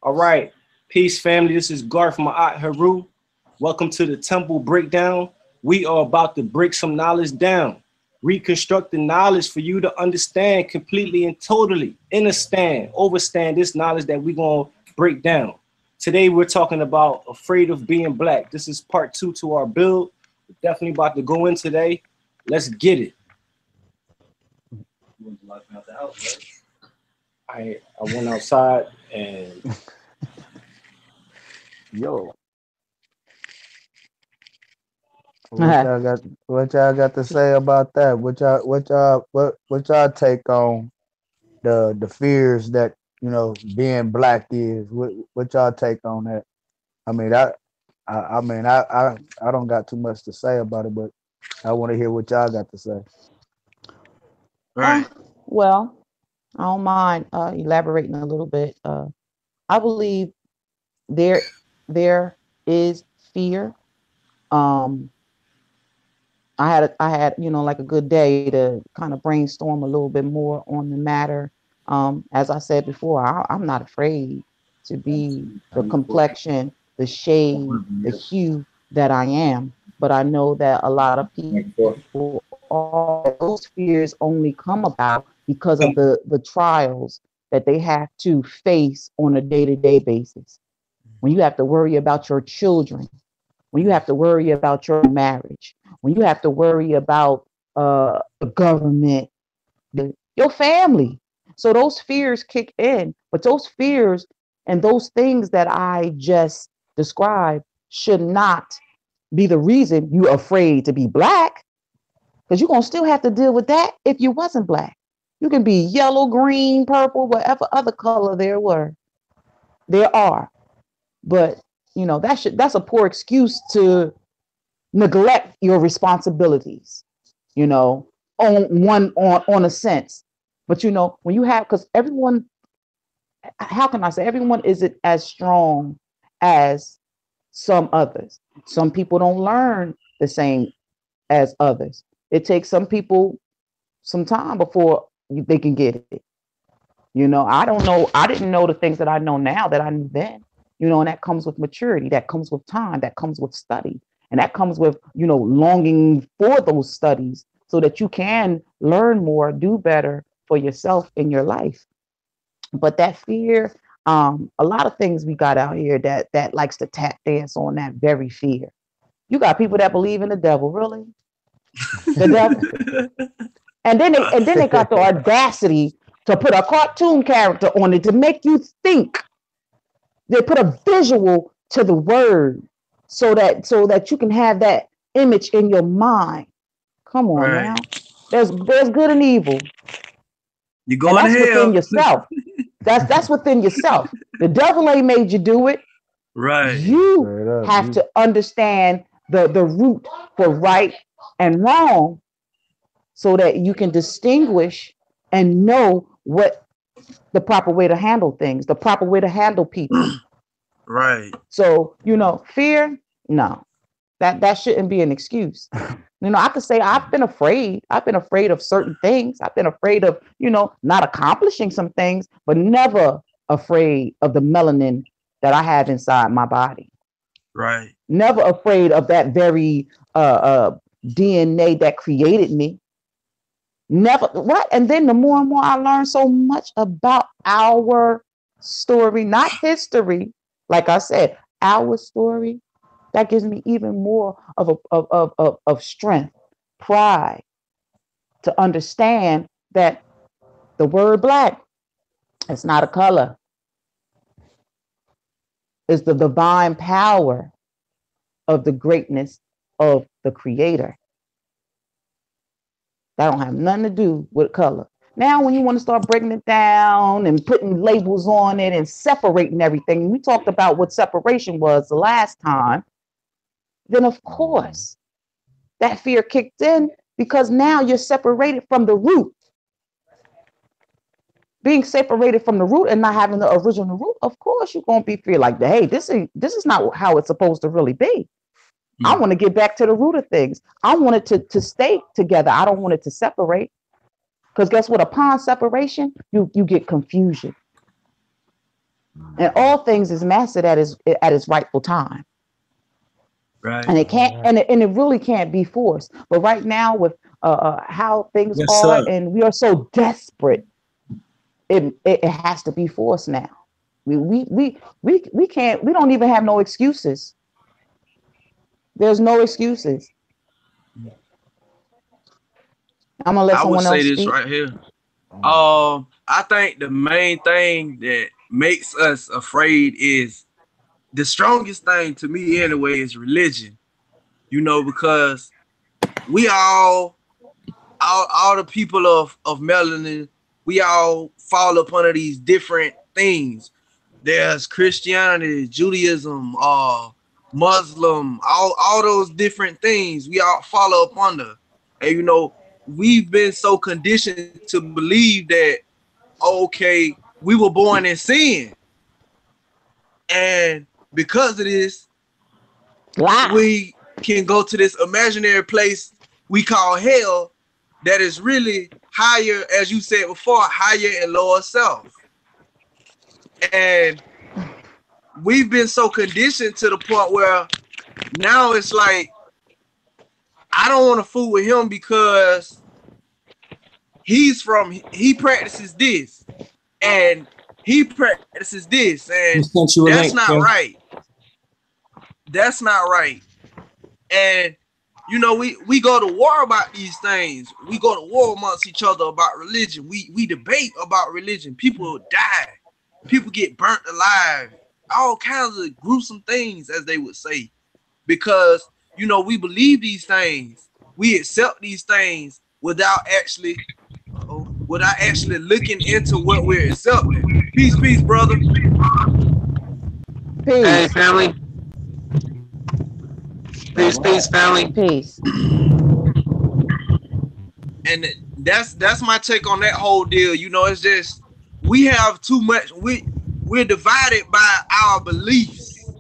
All right. Peace, family. This is Garth Ma'at Haru. Welcome to the Temple Breakdown. We are about to break some knowledge down, reconstruct the knowledge for you to understand completely and totally, understand, overstand this knowledge that we're going to break down. Today, we're talking about afraid of being black. This is part 2 to our build. We're definitely about to go in today. Let's get it. I went outside and Yo, what y'all got to say about that? What y'all take on the fears that being black is? What y'all take on that? I mean, I don't got too much to say about it, but I want to hear what y'all got to say. Uh, Right. well, I don't mind elaborating a little bit. I believe there there is fear. Um, I had like a good day to kind of brainstorm a little bit more on the matter. As I said before, I'm not afraid to be the complexion, the shade, the hue that I am. But I know that a lot of people are. Those fears only come about because of the trials that they have to face on a day-to-day basis. When you have to worry about your children, when you have to worry about your marriage, when you have to worry about the government, your family. So those fears kick in, but those fears and those things that I just described should not be the reason you're afraid to be black, because you're going to still have to deal with that if you wasn't black. You can be yellow, green, purple, whatever other color there are. But that's a poor excuse to neglect your responsibilities, you know, on a sense. But when you have, because everyone, how can I say, everyone isn't as strong as some others. Some people don't learn the same as others. It takes some people some time before they can get it. I don't know. I didn't know the things that I know now that I knew then. And that comes with maturity. That comes with time. That comes with study. And that comes with, longing for those studies so that you can learn more, do better for yourself in your life. But that fear, a lot of things we got out here that likes to tap dance on that very fear. You got people that believe in the devil, really? The devil? And then they got the audacity to put a cartoon character on it to make you think. They put a visual to the word so that you can have that image in your mind. Come on Right. now. There's good and evil, You and going to that's within hell. yourself. That's within yourself. The devil ain't made you do it. Right. You Straight up, have you to understand the root for right and wrong so that you can distinguish and know what the proper way to handle things, the proper way to handle people. Right. So, fear, no, that shouldn't be an excuse. I could say I've been afraid. I've been afraid of certain things. I've been afraid of, not accomplishing some things, but never afraid of the melanin that I have inside my body. Right. Never afraid of that very DNA that created me. Never, what? And then the more and more I learn so much about our story, not history, like I said, our story, that gives me even more of strength, pride to understand that the word black is not a color, it's the divine power of the greatness of the creator. That don't have nothing to do with color. Now, when you want to start breaking it down and putting labels on it and separating everything, we talked about what separation was the last time, then of course that fear kicked in because now you're separated from the root. Being separated from the root and not having the original root, of course you're gonna be feel like, hey, this is not how it's supposed to really be. I Mm. want to get back to the root of things. I want it to stay together. I don't want it to separate. Because guess what? Upon separation, you get confusion. And all things is mastered at its rightful time. Right. And it can't, and it really can't be forced. But right now, with how things Yes, are, sir. and we are so desperate, it has to be forced now. We can't. We don't even have no excuses. There's no excuses. I'm gonna let I would someone say else this speak. right here. I think the main thing that makes us afraid is the strongest thing to me anyway is religion. You know, because we all the people of melanin, we all fall up under these different things. There's Christianity, Judaism, Muslim, all those different things we all follow up under. And you know, we've been so conditioned to believe that okay, we were born in sin. And because of this, Lie. we can go to this imaginary place we call hell that is really higher, as you said before, higher and lower self. And we've been so conditioned to the point where now it's like, I don't want to fool with him because he practices this and he practices this, We and sent you a that's link, not Kim. right. That's not right. And you know, we go to war about these things. We go to war amongst each other about religion. We debate about religion. People die. People get burnt alive. All kinds of gruesome things, as they would say, because you know we believe these things. We accept these things without actually looking into what we're accepting. Peace, peace, brother. Hey, Peace. family. Peace, family. Peace. And that's my take on that whole deal. You know, it's just we have too much. We're divided by our beliefs,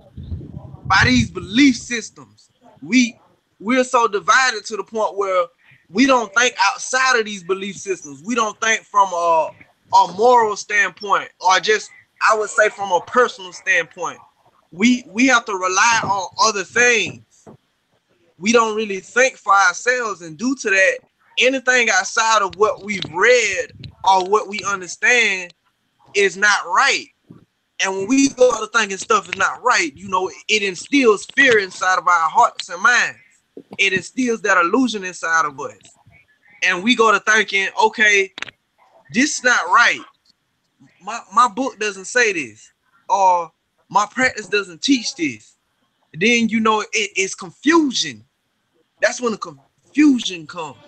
by these belief systems. We're so divided to the point where we don't think outside of these belief systems. We don't think from a moral standpoint, or just, I would say, from a personal standpoint. We have to rely on other things. We don't really think for ourselves, and due to that, anything outside of what we've read or what we understand is not right. And when we go to thinking stuff is not right, you know, it instills fear inside of our hearts and minds. It instills that illusion inside of us. And we go to thinking, okay, this is not right. My book doesn't say this, or my practice doesn't teach this. Then, you know, it's confusion. That's when the confusion comes.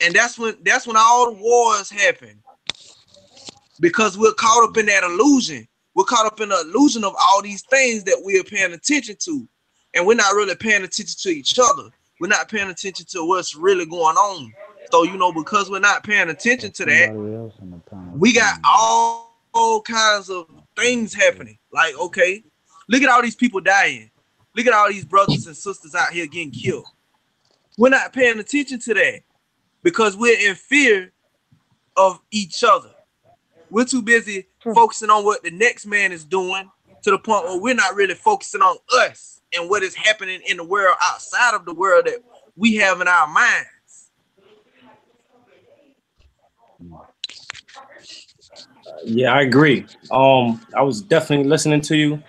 And that's when all the wars happen. Because we're caught up in that illusion. We're caught up in the illusion of all these things that we're paying attention to. And we're not really paying attention to each other. We're not paying attention to what's really going on. So, you know, because we're not paying attention to that, we got all kinds of things happening. Like, okay, look at all these people dying. Look at all these brothers and sisters out here getting killed. We're not paying attention to that because we're in fear of each other. We're too busy focusing on what the next man is doing, to the point where we're not really focusing on us and what is happening in the world outside of the world that we have in our minds. Yeah, I agree. I was definitely listening to you.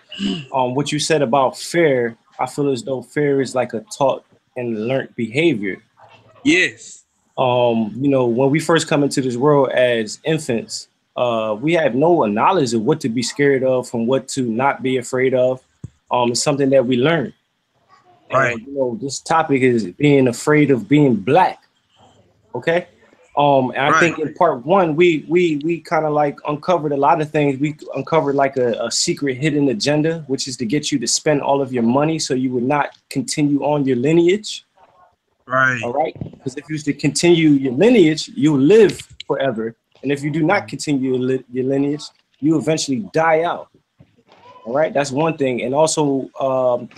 What you said about fear, I feel as though fear is like a taught and learned behavior. Yes. You know, when we first come into this world as infants, we have no knowledge of what to be scared of, from what to not be afraid of. It's something that we learn. Right. And, you know, this topic is being afraid of being black. Okay. And I think in part one, we kind of like uncovered a lot of things. We uncovered like a secret hidden agenda, which is to get you to spend all of your money so you would not continue on your lineage. Right. All right. Because if you was to continue your lineage, you'll live forever. And if you do not continue your lineage, you eventually die out. All right. That's one thing. And also,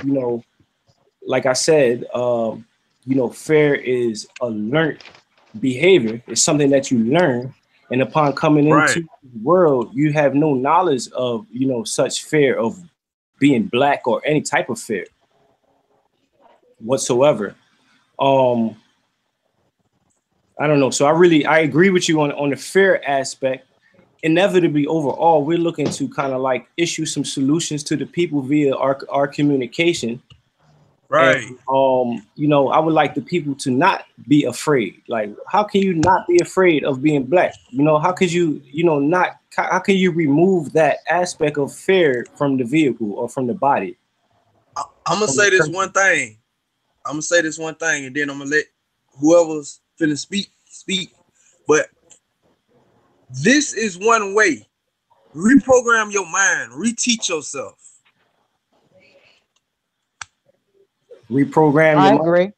you know, like I said, you know, fear is a learned behavior. It's something that you learn. And upon coming Right. into the world, you have no knowledge of, you know, such fear of being black or any type of fear whatsoever. I don't know. So I agree with you on the fear aspect. Inevitably, overall, we're looking to kind of like issue some solutions to the people via our communication. Right. And you know, I would like the people to not be afraid. Like, how can you not be afraid of being black? You know, how could you, you know, not? How can you remove that aspect of fear from the vehicle or from the body? I'm gonna say this one thing. And then I'm gonna let whoever's finna speak. But this is one way. Reprogram your mind. Reteach yourself. Reprogram I your mind. agree.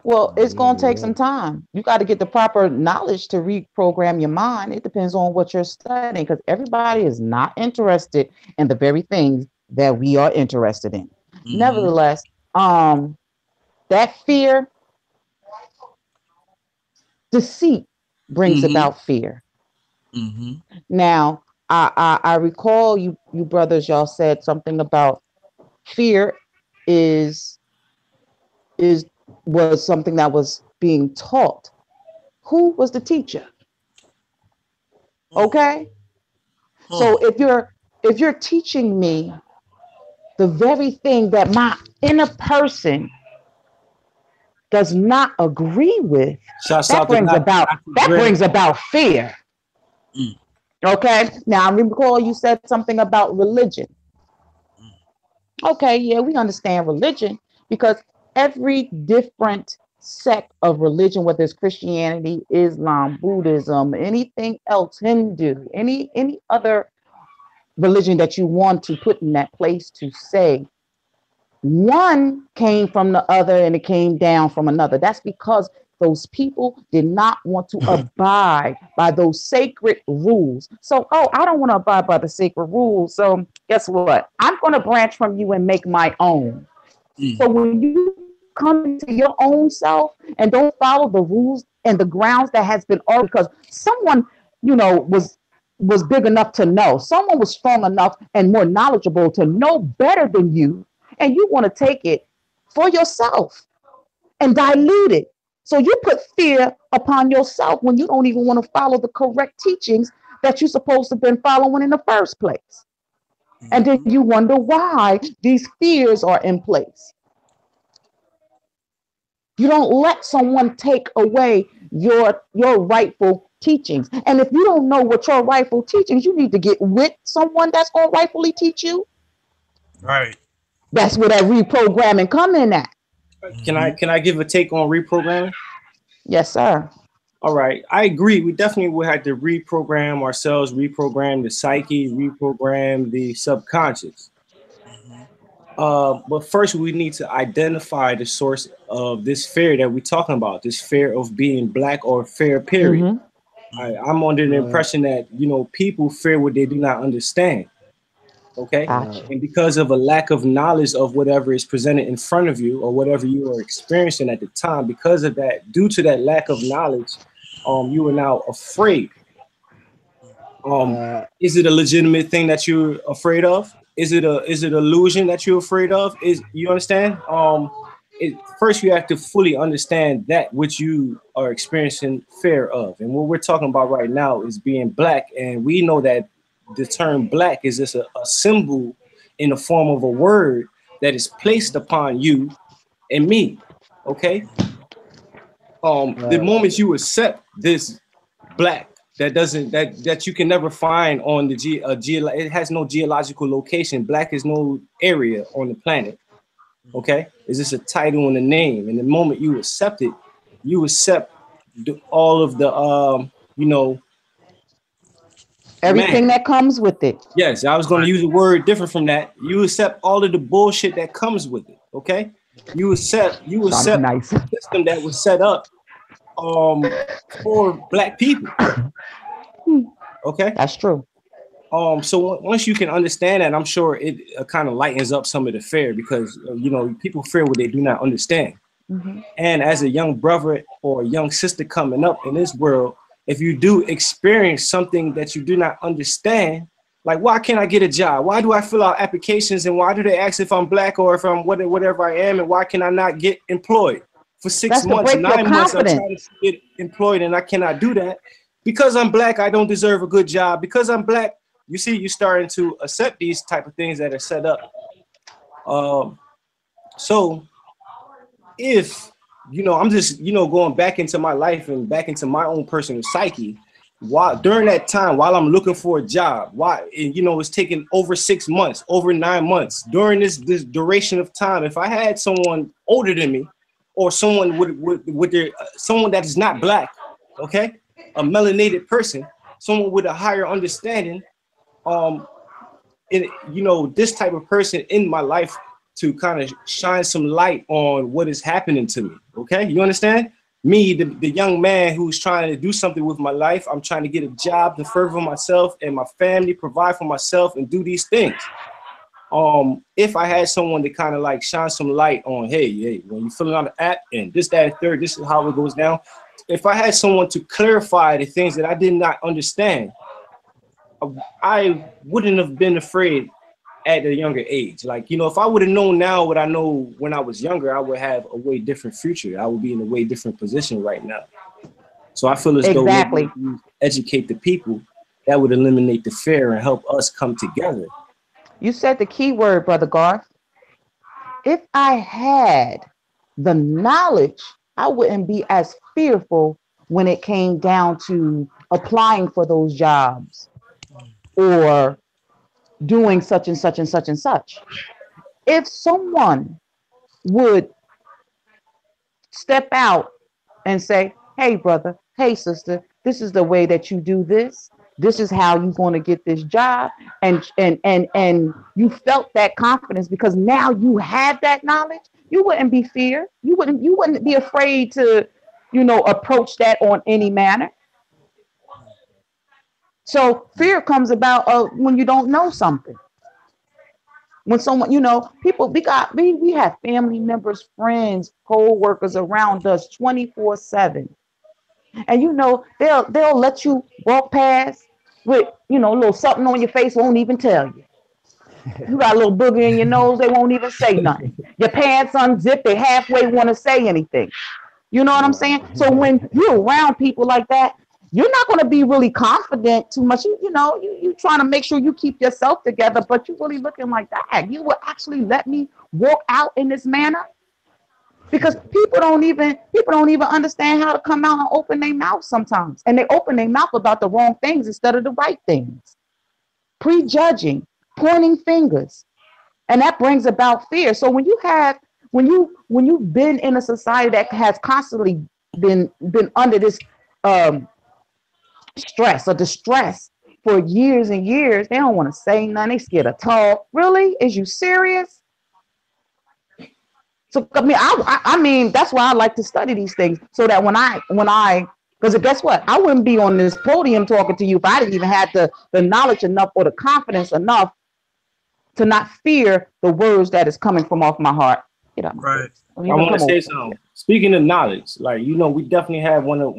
Well, it's going to take some time. You got to get the proper knowledge to reprogram your mind. It depends on what you're studying, because everybody is not interested in the very things that we are interested in. Nevertheless, that fear, deceit brings about fear. Now, I recall you brothers, y'all said something about fear was something that was being taught. Who was the teacher? Okay. So if you're teaching me the very thing that my inner person does not agree with, that brings about fear. Okay. Now I recall you said something about religion. Okay, yeah, we understand religion, because every different sect of religion, whether it's Christianity, Islam, Buddhism, anything else, Hindu, any other religion that you want to put in that place, to say one came from the other and it came down from another. That's because those people did not want to abide by those sacred rules. So, I don't want to abide by the sacred rules. So guess what? I'm going to branch from you and make my own. So when you come into your own self and don't follow the rules and the grounds that has been ordered, because someone, you know, was big enough to know, someone was strong enough and more knowledgeable to know better than you, and you want to take it for yourself and dilute it. So you put fear upon yourself when you don't even want to follow the correct teachings that you're supposed to have been following in the first place. And then you wonder why these fears are in place. You don't let someone take away your rightful teachings. And if you don't know what your rightful teachings, you need to get with someone that's going to rightfully teach you. Right. That's where that reprogramming come in at. Can I give a take on reprogramming? Yes, sir. All right, I agree. We definitely will have to reprogram ourselves, reprogram the psyche, reprogram the subconscious. But first, we need to identify the source of this fear that we're talking about, this fear of being black or fear, period. I'm under the impression that, you know, people fear what they do not understand. Okay. And because of a lack of knowledge of whatever is presented in front of you or whatever you are experiencing at the time, because of that, due to that lack of knowledge, you are now afraid. Is it a legitimate thing that you're afraid of? Is it illusion that you're afraid of? You understand? First, you have to fully understand that which you are experiencing fear of. And what we're talking about right now is being black. And we know that the term black is just a symbol in the form of a word that is placed upon you and me. Okay. The moment you accept this black, that you can never find on the it has no geological location. Black is no area on the planet. Okay. It's just a title and a name. And the moment you accept it, you accept all of the, you know, everything that comes with it. Yes, I was going to use a word different from that. You accept all of the bullshit that comes with it. Okay, you accept nice. The system that was set up for black people. Okay, that's true. So once you can understand that, I'm sure it kind of lightens up some of the fear, because you know, people fear what they do not understand. And as a young brother or a young sister coming up in this world, if you do experience something that you do not understand, like, why can't I get a job? Why do I fill out applications, and why do they ask if I'm black or if I'm whatever I am, and why can I not get employed? For 6 That's to months, break your 9 months, I'm confidence. trying to get employed and I cannot do that. Because I'm black, I don't deserve a good job. Because I'm black, you see, you're starting to accept these type of things that are set up. So if, I'm just, going back into my life and back into my own personal psyche, during that time, while I'm looking for a job, it's taking over 6 months, over 9 months. During this duration of time, if I had someone older than me, or someone someone that is not black, okay, a melanated person, someone with a higher understanding, this type of person in my life to kind of shine some light on what is happening to me. Okay, you understand? Me, the young man who's trying to do something with my life. I'm trying to get a job to further myself and my family, provide for myself, and do these things. If I had someone to kind of like shine some light on, hey, when you're filling out an app and this, that, and third, this is how it goes down. If I had someone to clarify the things that I did not understand, I wouldn't have been afraid at a younger age. Like, if I would have known now what I know when I was younger, I would have a way different future. I would be in a way different position right now. So I feel as though maybe you educate the people, that would eliminate the fear and help us come together. You said the key word, Brother Garth. If I had the knowledge, I wouldn't be as fearful when it came down to applying for those jobs or doing such and such and such and such. If someone would step out and say, hey, brother, hey, sister, this is the way that you do this. This is how you're going to get this job. And you felt that confidence because now you had that knowledge. You wouldn't be feared. You wouldn't be afraid to, approach that on any manner. So fear comes about when you don't know something. When someone, people, we have family members, friends, co-workers around us 24/7. And they'll let you walk past with, a little something on your face, won't even tell you. You got a little booger in your nose, they won't even say nothing. Your pants unzipped, they halfway want to say anything. You know what I'm saying? So when you're around people like that, you're not going to be really confident too much. You trying to make sure you keep yourself together, but you're really looking like that. You will actually let me walk out in this manner? Because people don't even understand how to come out and open their mouth sometimes. And they open their mouth about the wrong things instead of the right things. Prejudging, pointing fingers. And that brings about fear. So when you've been in a society that has constantly been under this stress or distress for years and years, they don't want to say nothing. They scared to talk. Really? Is you serious? So I mean, that's why I like to study these things, so that because guess what? I wouldn't be on this podium talking to you if I didn't even have the knowledge enough or the confidence enough to not fear the words that is coming from off my heart. Right. I want to say something. Speaking of knowledge, like, we definitely have one of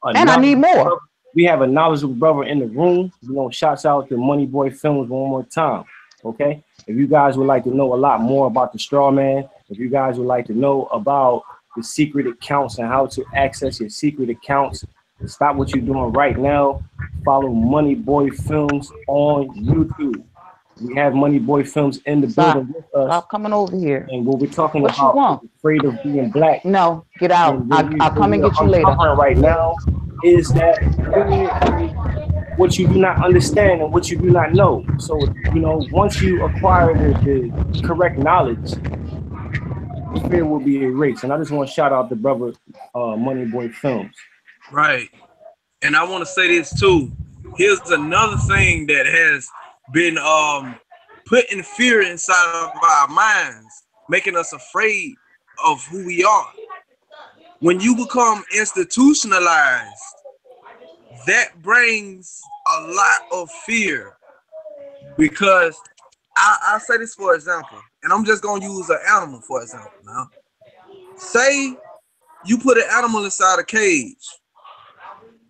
and I need more. Brother. We have a knowledgeable brother in the room. Shouts out to Money Boy Films one more time. Okay. If you guys would like to know a lot more about the straw man, if you guys would like to know about the secret accounts and how to access your secret accounts, stop what you're doing right now. Follow Money Boy Films on YouTube. We have Money Boy Films in the building with us. Stop coming over here. And what we're talking about, afraid of being black. No, get out. I'll come and get you later. Right now is that what you do not understand and what you do not know. So, once you acquire the correct knowledge, the fear will be erased. And I just want to shout out the brother Money Boy Films. Right. And I want to say this too. Here's another thing that has been putting fear inside of our minds, making us afraid of who we are. When you become institutionalized, that brings a lot of fear, because I'll say this for example, and I'm just going to use an animal for example now. Say you put an animal inside a cage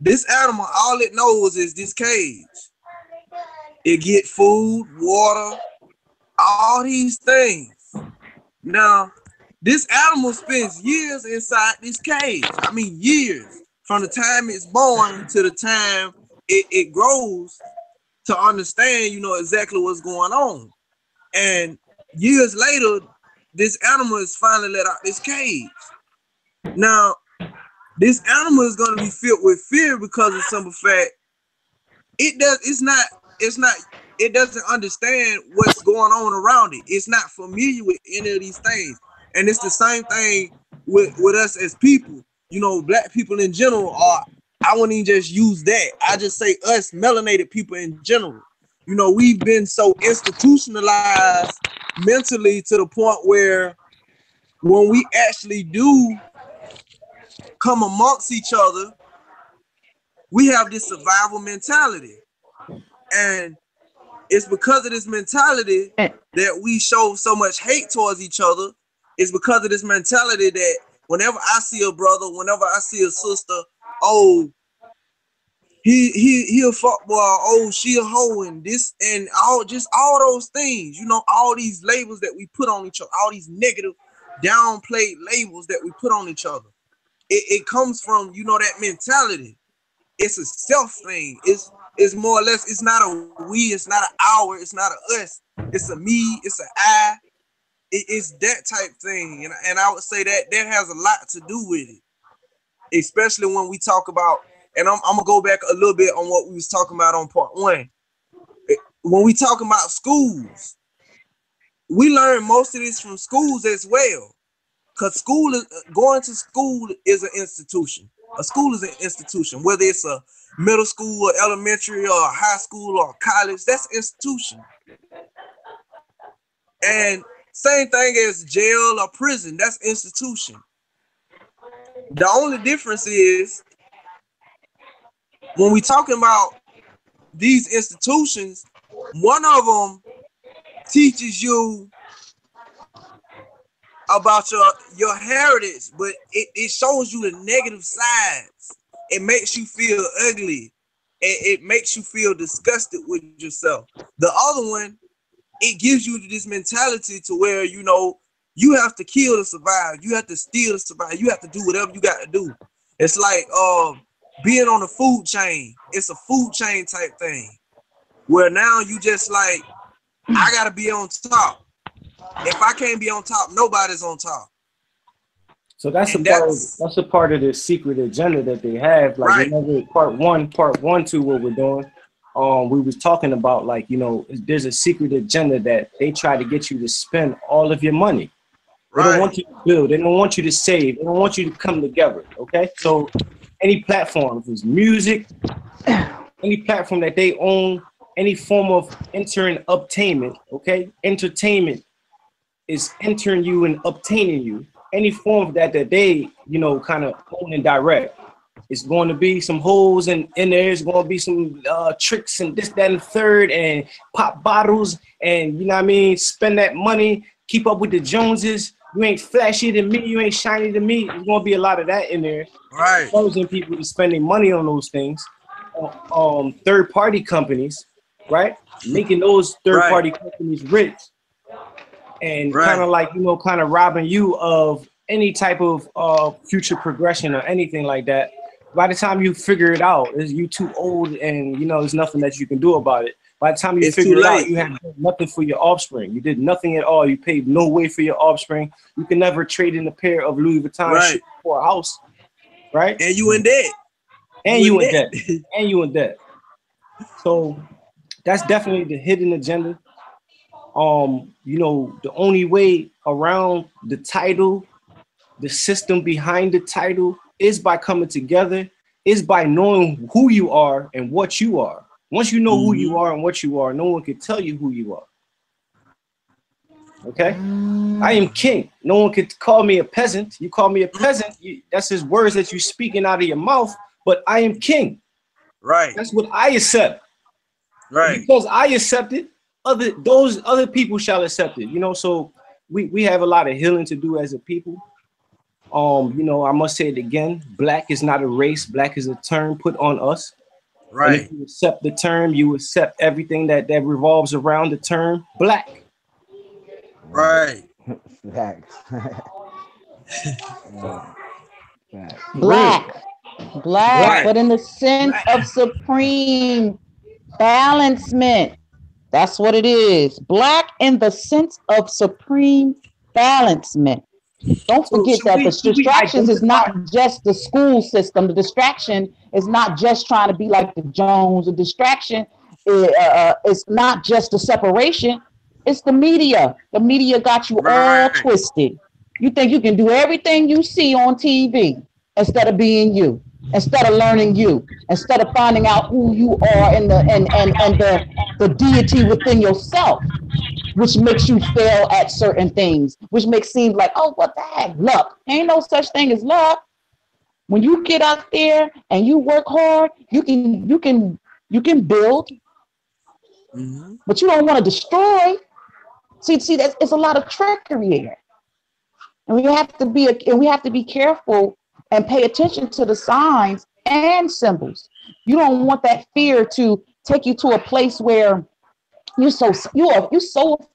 This animal, all it knows is this cage. It get food, water, all these things. Now, this animal spends years inside this cage. I mean, years. From the time it's born to the time it grows to understand, you know, exactly what's going on. And years later, this animal is finally let out this cage. Now, this animal is going to be filled with fear because of simple fact, it doesn't understand what's going on around it. It's not familiar with any of these things. And it's the same thing with us as people. You know, black people in general are, I wouldn't even just use that. I just say us melanated people in general. You know, we've been so institutionalized mentally to the point where when we actually do come amongst each other, we have this survival mentality. And it's because of this mentality that we show so much hate towards each other. It's because of this mentality that whenever I see a brother, whenever I see a sister, oh, he a fuck boy, oh, she a hoe, and this and all those things, you know, all these labels that we put on each other, all these negative downplayed labels that we put on each other. It comes from, you know, that mentality. It's a self thing. It's more or less, it's not a we, it's not an our, it's not a us, it's a me, it's an I. It's that type thing. And I would say that has a lot to do with it. Especially when we talk about, and I'm gonna go back a little bit on what we was talking about on part one. When we talk about schools, we learn most of this from schools as well. Because going to school is an institution. A school is an institution, whether it's a middle school or elementary or high school or college, that's an institution. And same thing as jail or prison, that's institution. The only difference is when we talking about these institutions, one of them teaches you about your heritage, but it shows you the negative sides. It makes you feel ugly. It makes you feel disgusted with yourself. The other one, it gives you this mentality to where, you know, you have to kill to survive. You have to steal to survive. You have to do whatever you got to do. It's like being on the food chain. It's a food chain type thing where now you just like, I got to be on top. If I can't be on top, nobody's on top. So that's a part of the secret agenda that they have. Like, right. Part one to what we're doing. We was talking about, like, you know, there's a secret agenda that they try to get you to spend all of your money. They don't want you to build. They don't want you to save. They don't want you to come together. Okay. So any platform, if it's music, any platform that they own, any form of obtainment, okay? Entertainment is entering you and obtaining you. Any form of that they, you know, kind of own and direct. It's going to be some holes in there. It's going to be some tricks and this, that, and the third, and pop bottles, and, you know what I mean, spend that money, keep up with the Joneses. You ain't flashy than me. You ain't shiny than me. There's going to be a lot of that in there. Right. Causing people to spending money on those things. Third-party companies, right? Making those third-party companies rich. And kind of like, you know, kind of robbing you of any type of future progression or anything like that. By the time you figure it out, you too old, and, you know, there's nothing that you can do about it. By the time you figure it out, you have nothing for your offspring. You did nothing at all. You paid no way for your offspring. You can never trade in a pair of Louis Vuitton shit for a house, right? And you in debt. And you in debt. And you in debt. So that's definitely the hidden agenda. You know, the only way around the title, the system behind the title, is by coming together, is by knowing who you are and what you are. Once you know who you are and what you are, no one can tell you who you are. Okay? I am king. No one could call me a peasant. You call me a peasant, that's his words that you're speaking out of your mouth, but I am king. Right. That's what I accept. Right. Because I accept it, those other people shall accept it. You know, so we have a lot of healing to do as a people. You know, I must say it again. Black is not a race. Black is a term put on us. And Right. if you accept the term, you accept everything that revolves around the term black. Right. Facts. Facts. Black, black, Black. Right. but in the sense Black. of supreme balancement. That's what it is. Black in the sense of supreme balancement. Don't So forget that the should we distractions is identify? not just the school system. The distraction is not just trying to be like the Jones. The distraction is not just the separation. It's the media. The media got you all Right. twisted. You think you can do everything you see on TV instead of being you, instead of learning you, instead of finding out who you are and the deity within yourself, which makes you fail at certain things, which makes seem like, oh, what the heck, luck. Ain't no such thing as luck. When you get out there and you work hard, you can build, Mm-hmm. but you don't want to destroy. See, that's it's a lot of trickery here, and we have to be careful and pay attention to the signs and symbols. You don't want that fear to take you to a place where you're so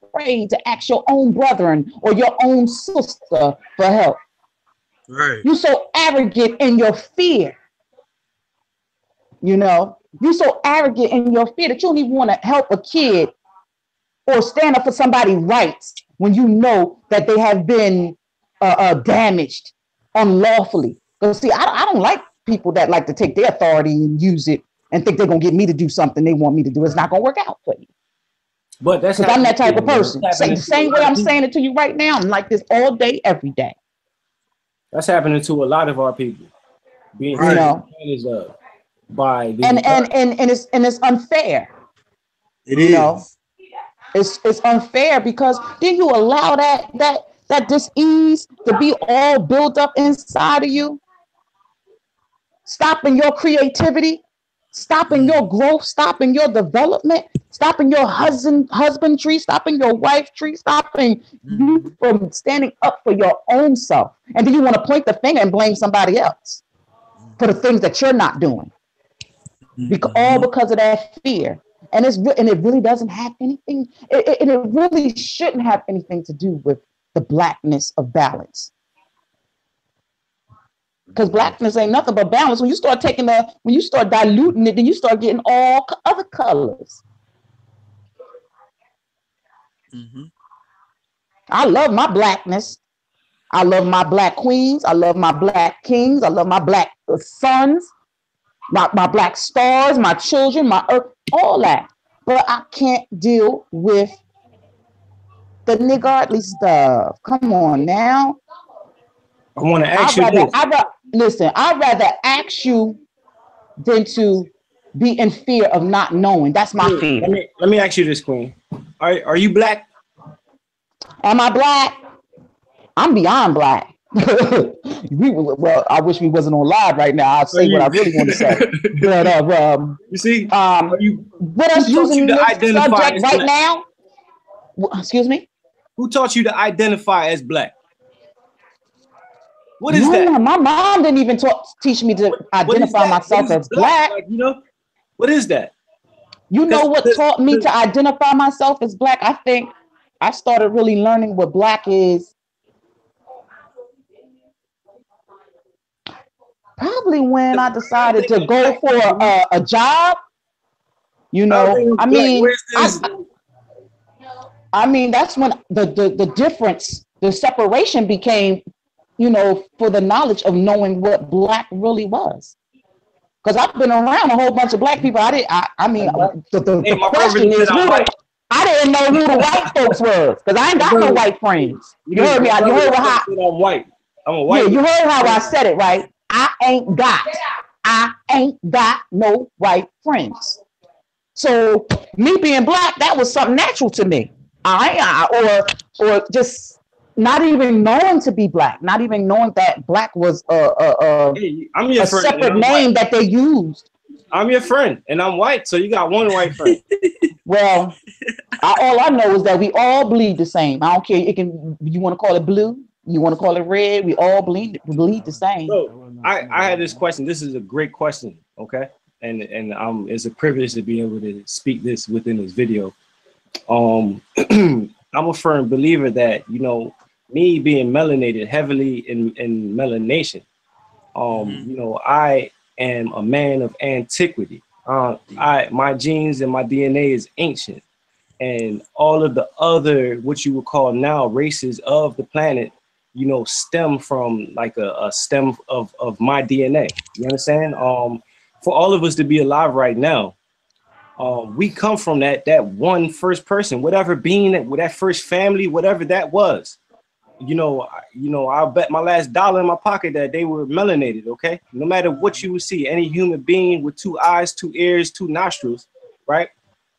afraid to ask your own brethren or your own sister for help. Right. You're so arrogant in your fear. You know, you're so arrogant in your fear that you don't even want to help a kid or stand up for somebody's rights when you know that they have been damaged unlawfully. Because see, I don't like people that like to take their authority and use it and think they're gonna get me to do something they want me to do. It's not gonna work out for you. But that's Because I'm that type of happening person. to The same way I'm saying it to you right now. I'm like this all day, every day. That's happening to a lot of our people. Being You know, advantage of by the and it's unfair. It You is. know, it's unfair because then you allow that dis-ease to be all built up inside of you, stopping your creativity, stopping your growth, stopping your development, stopping your husbandry, stopping your wife tree, stopping you from standing up for your own self. And then you want to point the finger and blame somebody else for the things that you're not doing. All because of that fear. And it really doesn't have anything, it really shouldn't have anything to do with the blackness of balance. Because blackness ain't nothing but balance. When you start diluting it, then you start getting all other colors. Mm-hmm. I love my blackness. I love my black queens. I love my black kings. I love my black sons, my black stars, my children, my earth, all that. But I can't deal with the niggardly stuff. Come on now. I want to ask you this. I'd rather ask you than to be in fear of not knowing. That's my fear. Let me ask you this, Queen. Are you black? Am I black? I'm beyond black. Well, I wish we wasn't on live right now. I'll say what I really want to say. But you see, what else using this subject right now? Excuse me? Who taught you to identify as black? What is that? My mom didn't even teach me to identify myself as black. Like, what is that? You know what taught me to identify myself as black? I think I started really learning what black is probably when I decided to go for a job. You know, I mean, that's when the difference, the separation became, for the knowledge of knowing what black really was. Because I've been around a whole bunch of black people. The question is, I didn't know who the white folks was because I ain't got no white friends. You heard me. You heard how I'm white. I'm a white. Yeah, you heard how I said it, right? I ain't got no white friends. So me being black, that was something natural to me. Or just not even knowing to be black, not even knowing that black was a separate name that they used. I'm your friend, and I'm white, so you got one white friend. Well, all I know is that we all bleed the same. I don't care. You want to call it blue, You want to call it red? We all bleed the same. So I had this question. This is a great question. Okay. And it's a privilege to be able to speak this within this video. I'm a firm believer that, you know, me being melanated heavily in melanation, you know, I am a man of antiquity. My genes and my DNA is ancient, and all of the other, what you would call now races of the planet, you know, stem from like a stem of my DNA. You understand? For all of us to be alive right now, we come from that one first person, whatever being that first family, whatever that was. You know, I'll bet my last dollar in my pocket that they were melanated. Okay, no matter what you would see, any human being with 2 eyes, 2 ears, 2 nostrils, right?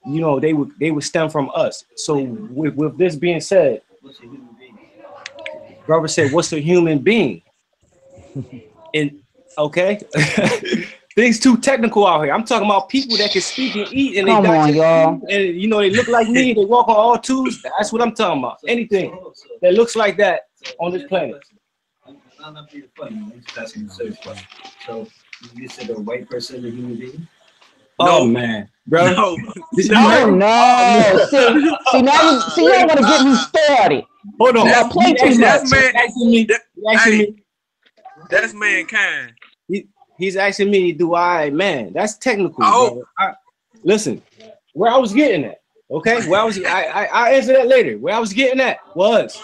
You know, they would stem from us. So with this being said, Robert said, "What's a human being?" And okay. Things too technical out here. I'm talking about people that can speak and eat, and Come on, y'all. And you know, they look like me. They walk on all twos. That's what I'm talking about. Anything that looks like that on this planet. I'm not being funny. I'm just asking a serious question. So you said a white person is a human being? Oh man, bro. No. See, now you don't want to get me started. Hold on. Y'all play too much. That's mankind. He's asking me, do I, man, that's technical. Oh. Listen, where I was getting at, okay? I answer that later. Where I was getting at was,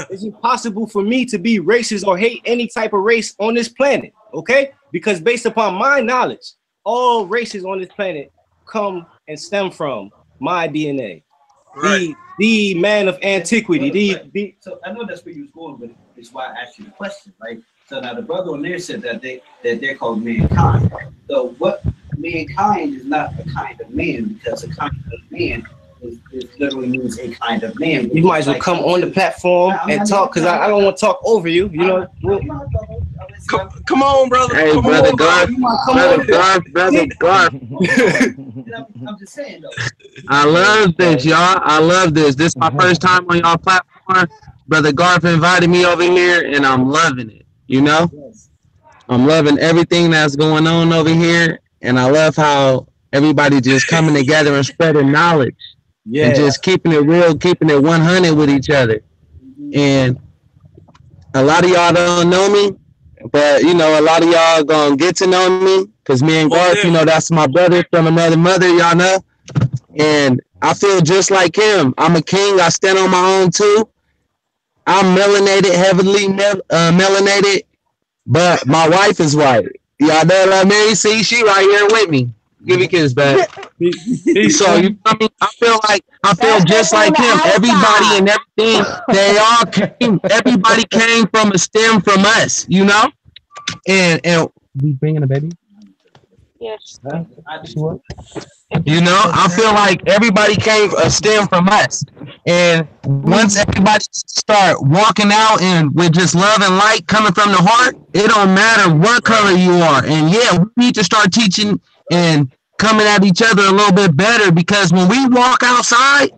is it possible for me to be racist or hate any type of race on this planet, okay? Because based upon my knowledge, all races on this planet come and stem from my DNA. Right. The man of antiquity. So I know that's where you was going, but it's why I asked you the question, right? So now the brother on there said that they're called mankind. So what mankind is not a kind of man, because a kind of man is literally means a kind of man. You might as well come on the platform and talk, because I don't want to talk over you. You know. Come on, brother. Hey, come brother on, Brother Garth. I'm just saying though. I love this, y'all. I love this. This is my first time on y'all platform. Brother Garth invited me over here, and I'm loving it. You know, I'm loving everything that's going on over here, and I love how everybody just coming together and spreading knowledge, and just keeping it real, keeping it 100 with each other. And a lot of y'all don't know me, but you know, a lot of y'all gonna get to know me, because me and Garth, you know, that's my brother from another mother, y'all know. And I feel just like him. I'm a king. I stand on my own too. I'm melanated, heavily melanated, but my wife is white. Y'all know what I mean? See, she right here with me. Give me a kiss back. So you know what I mean? I feel just like him. Everybody and everything, everybody came from a stem from us, you know? And we bringing a baby? Yes. You know, I feel like everybody came a stem from us. And once everybody start walking out and with just love and light coming from the heart, it don't matter what color you are. And yeah, we need to start teaching and coming at each other a little bit better, because when we walk outside,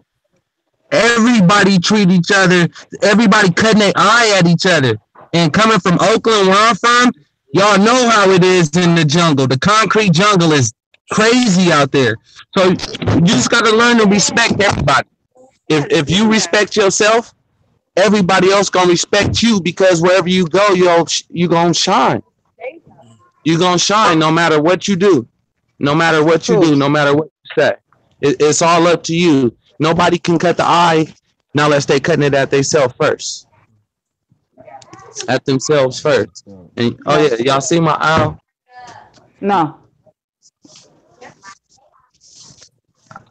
everybody treat each other, everybody cutting their eye at each other. And coming from Oakland, where I'm from, y'all know how it is in the jungle. The concrete jungle is crazy out there. So you just got to learn to respect everybody. If you respect yourself, everybody else gonna respect you, because wherever you go, you gonna shine. You gonna shine no matter what you do, no matter what you do, no matter what you say. It's all up to you. Nobody can cut the eye now unless they cutting it at themselves first. At themselves first. And oh yeah, y'all see my owl? No.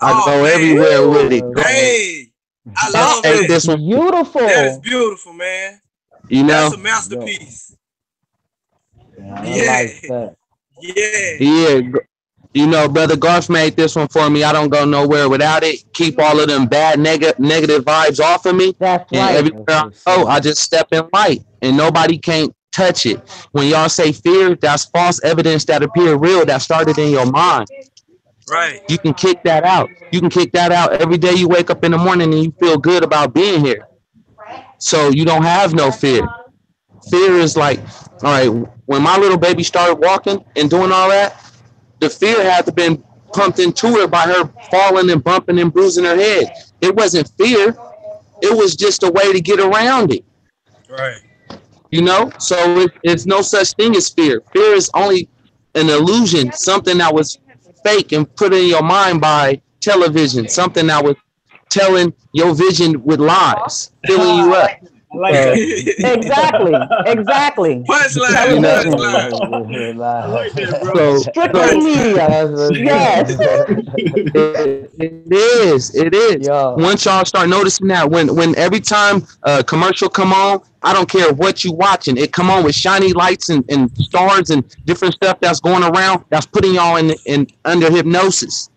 I go everywhere with it. Hey, I love Hey, it. this one. Beautiful. That is beautiful, man. You know? That's a masterpiece. I Yeah. like that. Yeah. Yeah. You know, Brother Garth made this one for me. I don't go nowhere without it. Keep all of them bad negative vibes off of me. That's And right. everywhere I go, I just step in light, and nobody can't touch it. When y'all say fear, that's false evidence that appear real, that started in your mind. Right. You can kick that out. You can kick that out every day you wake up in the morning and you feel good about being here. So you don't have no fear. Fear is like, all right, when my little baby started walking and doing all that, the fear had to been pumped into her by her falling and bumping and bruising her head. It wasn't fear. It was just a way to get around it. Right. You know? So it's no such thing as fear. Fear is only an illusion, something that was fake and put in your mind by television, something that was telling your vision with lies, filling you up. I like that. Exactly. Punchline. You know? Punchline. I like that, bro. Strictly media. Yes. It is. Yo. Once y'all start noticing that, when every time a commercial come on, I don't care what you watching, it come on with shiny lights and stars and different stuff that's going around, that's putting y'all in under hypnosis.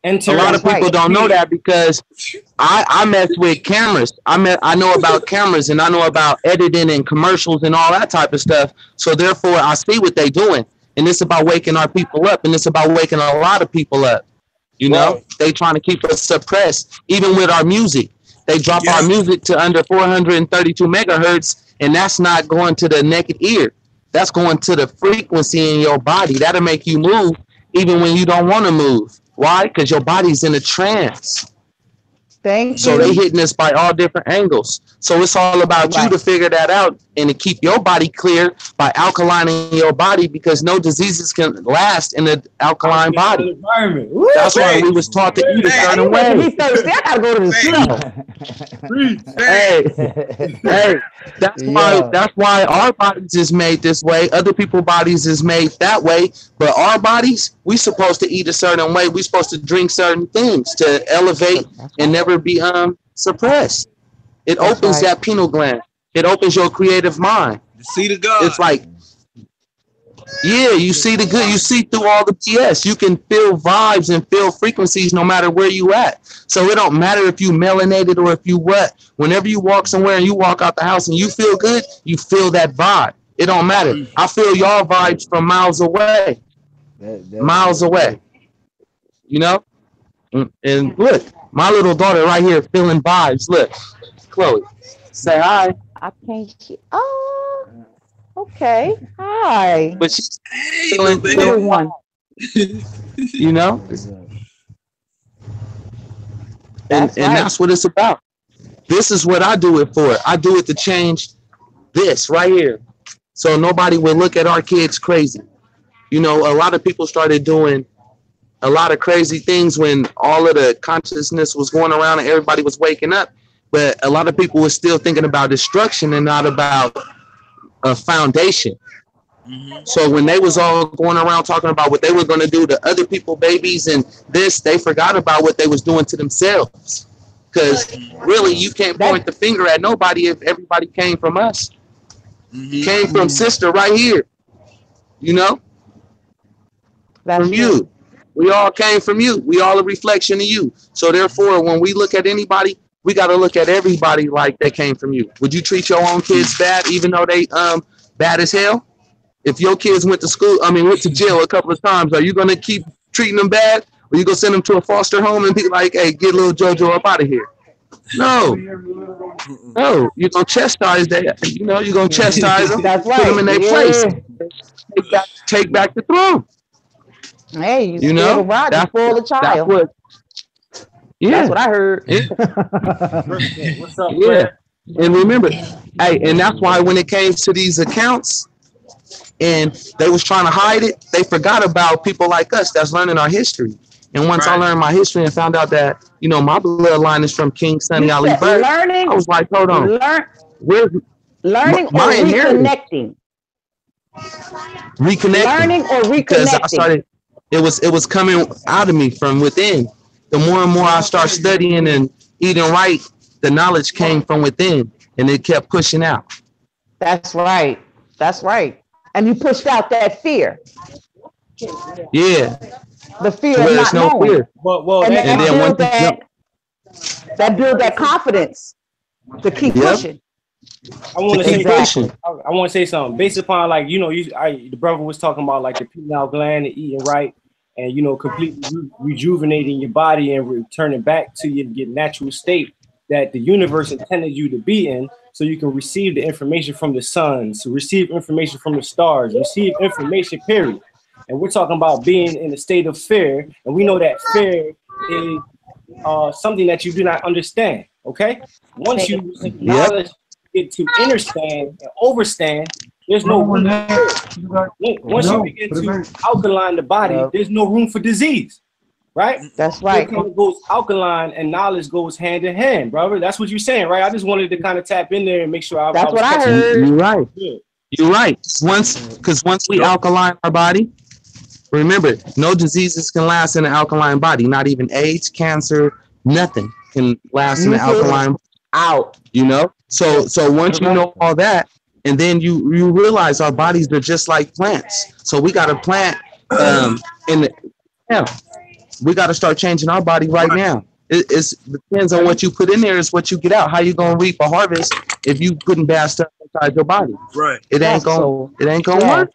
A lot of people don't know that because I mess with cameras. I know about cameras and I know about editing and commercials and all that type of stuff. So therefore, I see what they doing, and it's about waking our people up, and it's about waking a lot of people up. You know, Right. they trying to keep us suppressed, even with our music. They drop our music to under 432 megahertz, and that's not going to the naked ear. That's going to the frequency in your body. That'll make you move even when you don't want to move. Why? Because your body's in a trance. Thank So you. they hitting us by all different angles. So it's all about you Right. to figure that out and to keep your body clear by alkalining your body, because no diseases can last in an alkaline body. Environment. Woo! That's why we was taught to eat a certain You making me way. thirsty. I gotta go to the store. Hey, that's why our bodies is made this way. Other people's bodies is made that way. But our bodies, we supposed to eat a certain way. We supposed to drink certain things to elevate and never be suppressed. It That's opens right. that pineal gland. It opens your creative mind. See the God. It's like, yeah, you see the good. You see through all the BS. You can feel vibes and feel frequencies no matter where you at. So it don't matter if you melanated or if you what. Whenever you walk somewhere and you walk out the house and you feel good, you feel that vibe. It don't matter. I feel y'all vibes from miles away. Miles away. You know? And look, my little daughter right here feeling vibes. Look, Chloe, say hi. I can't hear. Oh, okay. Hi. But she's Hey, feeling, little Little baby. one. you know? And That's right. that's what it's about. This is what I do it for. I do it to change this right here. So nobody will look at our kids crazy. You know, a lot of people started doing a lot of crazy things when all of the consciousness was going around and everybody was waking up. But a lot of people were still thinking about destruction and not about a foundation. So when they was all going around talking about what they were going to do to other people, babies, and this, they forgot about what they was doing to themselves. Because really, you can't point the finger at nobody if everybody came from us. Came from sister right here. You know, That's from true. you. We all came from you. We all a reflection of you. So therefore, when we look at anybody, we got to look at everybody like they came from you. Would you treat your own kids bad, even though they bad as hell? If your kids went to jail a couple of times, are you going to keep treating them bad? Or you going to send them to a foster home and be like, hey, get little JoJo up out of here? No. No, you're going to chastise that. You know, you're going to chastise them. That's Put them in their place. Take back the throne. Hey, You know, the rod, you spoil the that's child. what. Yeah. That's what I heard. What's up, Yeah. And remember, hey, and that's why when it came to these accounts and they was trying to hide it, they forgot about people like us that's learning our history. And once I learned my history and found out that, you know, my bloodline is from King Sonny You Ali said Bird, learning, I was like, hold on, where's learning my or inheritance. reconnecting. reconnecting? Learning or Because I reconnecting. started, it was coming out of me from within. The more and more I start studying and eating right, the knowledge came from within, and it kept pushing out. That's right. That's right. And you pushed out that fear, Yeah, the fear to of where not there's no knowing. fear. Well, And that, And then build once that build that confidence to keep Yep. pushing. I want to keep say pushing. I want to say something based upon, like, you know, the brother was talking about like the pineal gland and eating right, and you know, completely rejuvenating your body and returning back to your natural state that the universe intended you to be in. so you can receive the information from the sun, so receive information from the stars, receive information, period. And we're talking about being in a state of fear, and we know that fear is something that you do not understand. Okay, once you acknowledge it to understand and overstand, there's no room for fear. Once you begin to alkaline the body, there's no room for disease. Right? That's right. It goes alkaline and knowledge goes hand in hand, brother. That's what you're saying, right? I just wanted to kind of tap in there and make sure That's what I heard. You're right. You're right. Once we alkaline our body, remember, no diseases can last in an alkaline body. Not even AIDS, cancer, nothing can last in an alkaline out. You know. So once you know all that, and then you realize our bodies are just like plants. So we got to plant we got to start changing our body right now. It depends on what you put in there is what you get out. How you gonna reap a harvest if you putting bad stuff inside your body? Right. It ain't gonna work.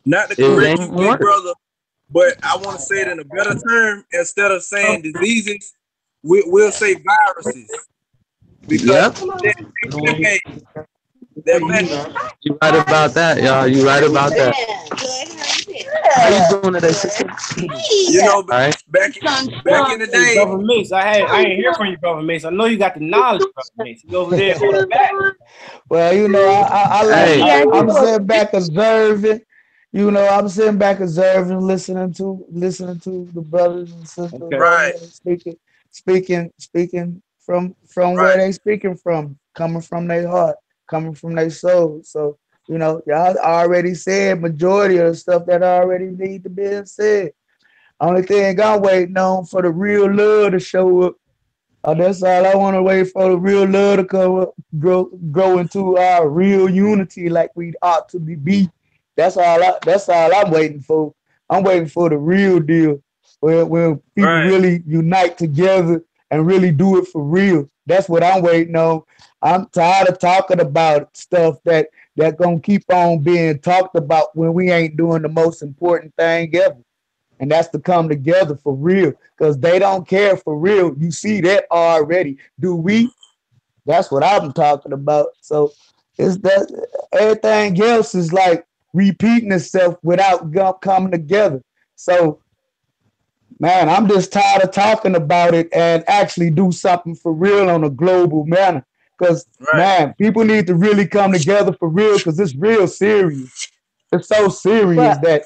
Not to correct you, big brother, but I want to say it in a better term. Instead of saying diseases, we'll say viruses. Because you right about that, y'all. You right about that. How you doing today, sister? You know, back in the day, Brother Mace, I ain't hear from you, Brother Mace. I know you got the knowledge, Brother Mace. You over there on the back. Well, you know, I'm sitting back observing. You know, I'm sitting back observing, listening to the brothers and sisters, right? Speaking from where they speaking from, coming from their heart, coming from their soul. So, you know, y'all already said majority of the stuff that already need to be said. Only thing I'm waiting on for the real love to show up. That's all I want to wait for, the real love to come up, grow into our real unity like we ought to be. That's all I'm waiting for. I'm waiting for the real deal where people really unite together and really do it for real. That's what I'm waiting on. I'm tired of talking about stuff that gonna keep on being talked about when we ain't doing the most important thing ever. And that's to come together for real, because they don't care for real. You see that already. Do we? That's what I'm talking about. So it's that everything else is like repeating itself without coming together. So, man, I'm just tired of talking about it and actually do something for real on a global manner. Because, man, people need to really come together for real, because it's real serious. It's so serious that,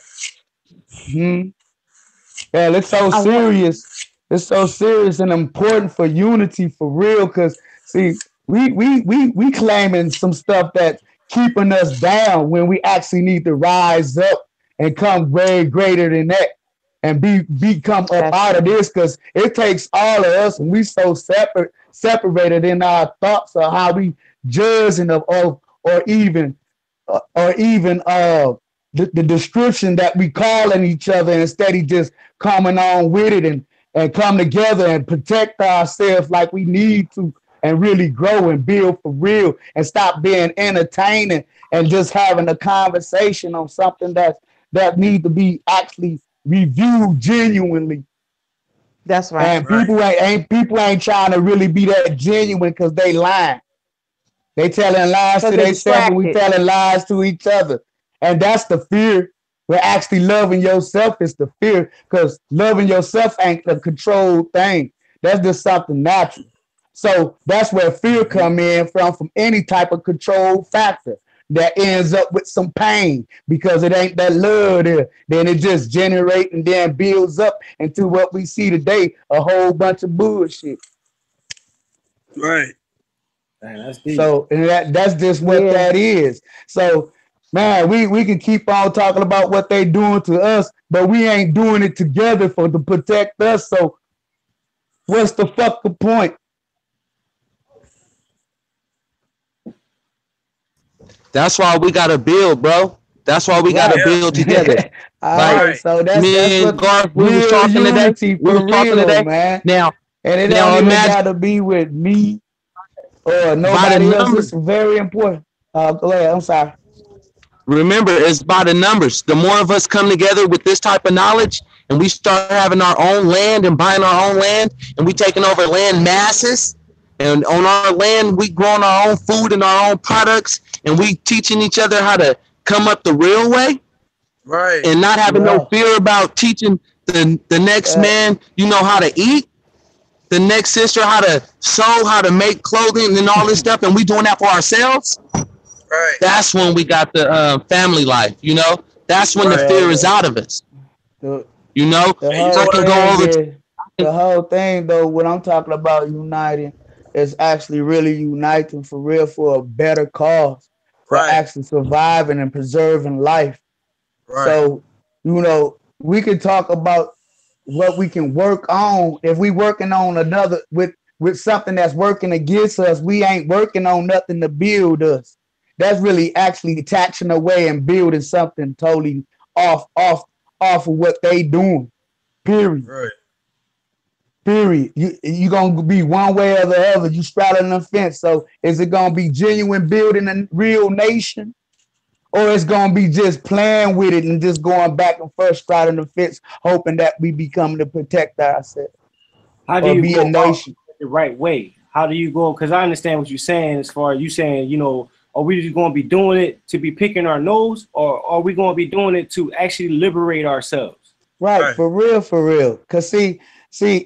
it's so serious. It's so serious and important for unity for real. Because, see, we claiming some stuff that's keeping us down when we actually need to rise up and come way greater than that and become up out of this, because it takes all of us, and we so separated in our thoughts of how we judge and or even the description that we calling each other, instead of just coming on with it and come together and protect ourselves like we need to, and really grow and build for real, and stop being entertaining and just having a conversation on something that need to be actually reviewed genuinely. That's right. And people ain't trying to really be that genuine, because they lying. They telling lies to themselves, and we telling lies to each other. And that's the fear. Where actually loving yourself is the fear, because loving yourself ain't a controlled thing. That's just something natural. So that's where fear come in from any type of control factor that ends up with some pain, because it ain't that love there. Then it just generates and then builds up into what we see today, a whole bunch of bullshit. Right. Man, that's deep. So and that's just what that is. So, man, we can keep on talking about what they doing to us, but we ain't doing it together to protect us. So what's the fucking point? That's why we gotta build, bro. That's why we gotta build together. Like, so that's and Garth, we was talking today. We was talking today, man. Now, and it don't even gotta be with me or nobody else. It's very important. Go ahead. I'm sorry. Remember, it's by the numbers. The more of us come together with this type of knowledge, and we start having our own land and buying our own land, and we taking over land masses, And on our land, we growing our own food and our own products, and we teaching each other how to come up the real way. Right. And not having no fear about teaching the next man, you know, how to eat, the next sister how to sew, how to make clothing and all this stuff, and we doing that for ourselves. Right. That's when we got the family life, you know. That's when the fear is out of us. You know, I can go over the whole thing though. What I'm talking about uniting is actually really uniting for real for a better cause, for actually surviving and preserving life. Right. So, you know, we can talk about what we can work on. If we working on another with something that's working against us, we ain't working on nothing to build us. That's really actually detaching away and building something totally off of what they doing. Period. Right. Period. You gonna be one way or the other. You straddling the fence. So is it gonna be genuine building a real nation? Or it's gonna be just playing with it and just going back and forth, straddling the fence, hoping that we become to protect ourselves. How do you be a nation the right way? How do you go? Because I understand what you're saying as far as you saying, you know, are we just going to be doing it to be picking our nose, or are we going to be doing it to actually liberate ourselves? Right. For real. Because see,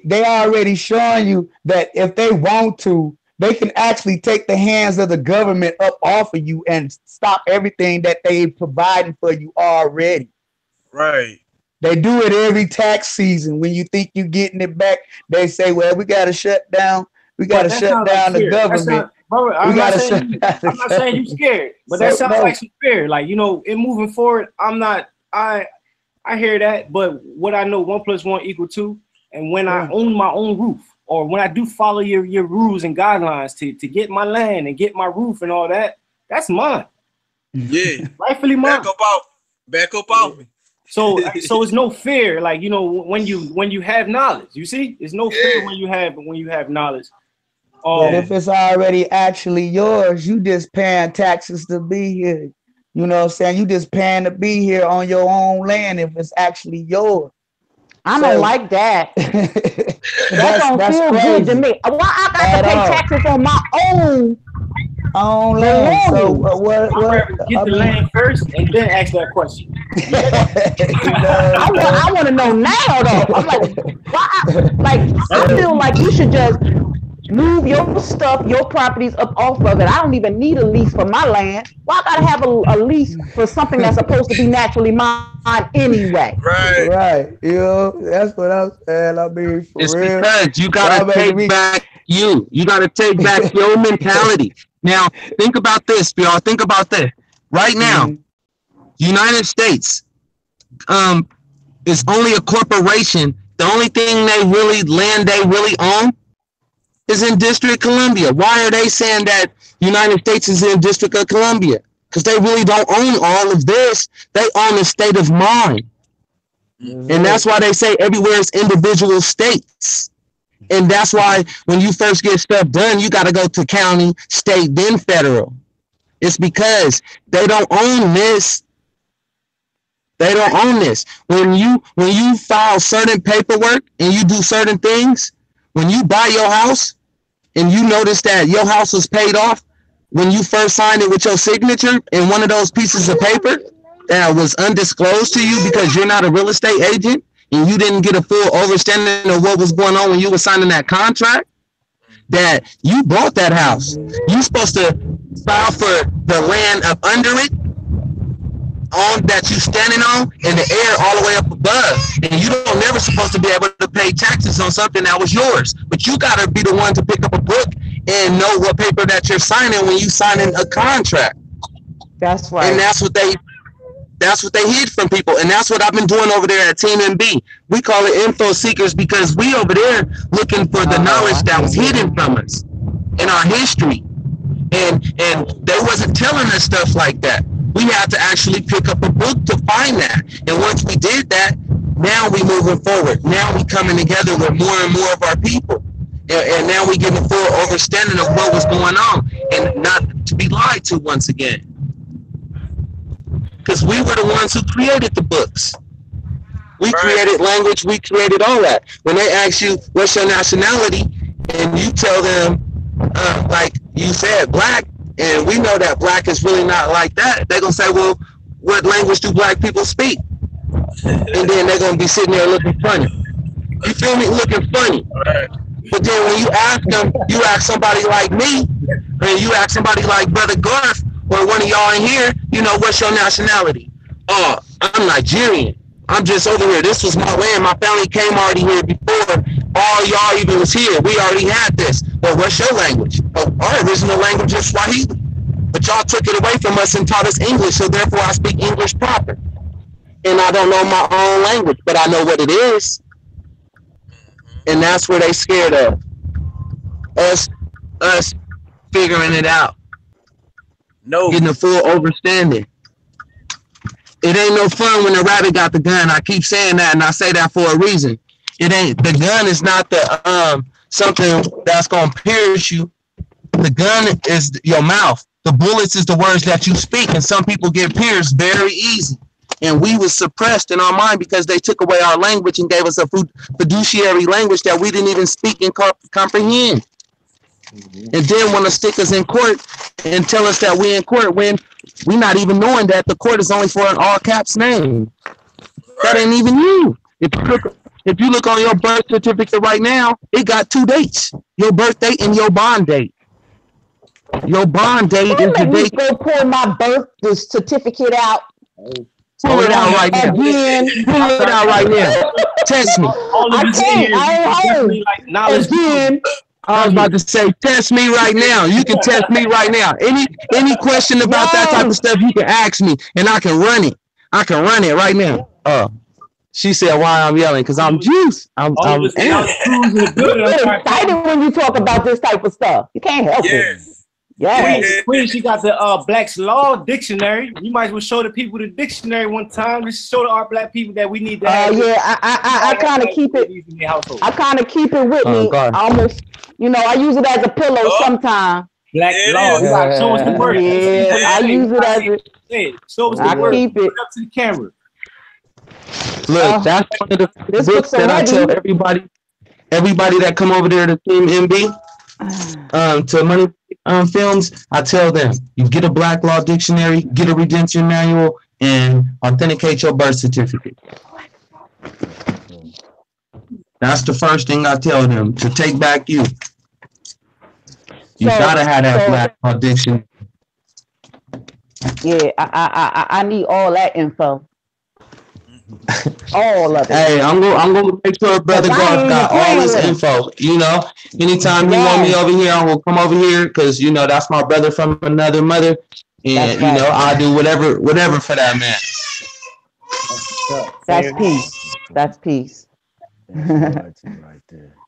they already showing you that if they want to, they can actually take the hands of the government up off of you and stop everything that they providing for you already. Right. They do it every tax season. When you think you're getting it back, they say, well, we got to shut down. We got to shut down the government. I'm not saying you're scared, but that sounds like some fear. Like, you know, in moving forward, I hear that, but what I know 1 + 1 = 2. And when I own my own roof, or when I do follow your rules and guidelines to get my land and get my roof and all that, that's mine. Yeah. Rightfully mine. Back up off me. So it's no fear, like, you know, when you have knowledge, you see, it's no fear when you have knowledge. But if it's already actually yours, you just paying taxes to be here. You know what I'm saying? You just paying to be here on your own land if it's actually yours. I don't like that. That don't feel good to me. Why I got to pay taxes on my own land? So get the land first and then ask that question. I want to know now though. I'm like, why? I feel like you should just move your stuff, your properties up off of it. I don't even need a lease for my land. Why I gotta have a lease for something that's supposed to be naturally mine anyway? Right. You know, that's what I'm saying. I mean, for it's real. Because you gotta take back you. You gotta take back your mentality. Now, think about this, y'all. Think about this. Right now, United States is only a corporation. The only thing they really own is in District of Columbia. Why are they saying that United States is in District of Columbia? Because they really don't own all of this. They own the state of mind. And that's why they say everywhere is individual states. And that's why when you first get stuff done, you got to go to county, state, then federal. It's because they don't own this. They don't own this. When you file certain paperwork and you do certain things, when you buy your house, and you notice that your house was paid off when you first signed it with your signature in one of those pieces of paper that was undisclosed to you because you're not a real estate agent and you didn't get a full understanding of what was going on when you were signing that contract, that you bought that house. You're supposed to file for the land up under it, on that you standing on, and the air all the way up above, and you don't never supposed to be able to pay taxes on something that was yours. But you got to be the one to pick up a book and know what paper that you're signing when you signing a contract. That's right. And that's what they hid from people, and that's what I've been doing over there at Team MB. We call it info seekers because we over there looking for the knowledge that was hidden from us in our history, and they wasn't telling us stuff like that. We had to actually pick up a book to find that. And once we did that, now we moving forward. Now we coming together with more and more of our people. And now we getting a full understanding of what was going on and not to be lied to once again. Because we were the ones who created the books. We created language. We created all that. When they ask you, what's your nationality? And you tell them, like you said, black, and we know that black is really not like that, they're gonna say, well, what language do black people speak? And then they're gonna be sitting there looking funny. You feel me? Looking funny. But then when you ask them, you ask somebody like me, and you ask somebody like Brother Garth, or one of y'all in here, you know, what's your nationality? Oh, I'm Nigerian. I'm just over here. This was my land. My family came already here before all y'all even was here. We already had this. But what's your language? Oh, our original language is Swahili. But y'all took it away from us and taught us English, so therefore I speak English proper. And I don't know my own language, but I know what it is. And that's where they scared of. Us figuring it out. No. Getting a full understanding. It ain't no fun when the rabbit got the gun. I keep saying that, and I say that for a reason. It ain't, the gun is not the something that's gonna pierce you. The gun is your mouth. The bullets is the words that you speak, and some people get pierced very easy. And we was suppressed in our mind because they took away our language and gave us a fiduciary language that we didn't even speak and comprehend. And then want to stick us in court and tell us that we in court when we not even knowing that the court is only for an all caps name. That ain't even you. If you look on your birth certificate right now, it got 2 dates: your birth date and your bond date. Your bond date is the date. Go pull my birth certificate out. Pull it out right now. Again. Pull it out right now. Test me. I can't. I ain't home. Again. I was about to say, test me right now. You can test me right now. Any question about that type of stuff, you can ask me, and I can run it. I can run it right now. She said, "Why I'm yelling? Because I'm juice. I'm excited when you talk about this type of stuff. You can't help it. Yeah. Queen, she got the Black's Law Dictionary. You might as well show the people the dictionary one time. Just show our black people that we need to have. I kind of keep it. I kind of keep it with me. Almost, you know, I use it as a pillow sometimes. Black Law. You gotta show us the word. Yeah, I use it as a. Show us the word. Keep it up to the camera. Look, that's one of the books that I tell everybody that come over there to Team MB, to Money Films. I tell them, you get a Black Law Dictionary, get a redemption manual, and authenticate your birth certificate. That's the first thing I tell them, to take back you. You gotta have that Black Law Dictionary. Yeah, I need all that info. All of it. Hey, I'm gonna make sure Brother Garth got all his info. You know, anytime you want me over here, I will come over here because you know that's my brother from another mother, and you know I'll do whatever for that man. That's peace. That's peace.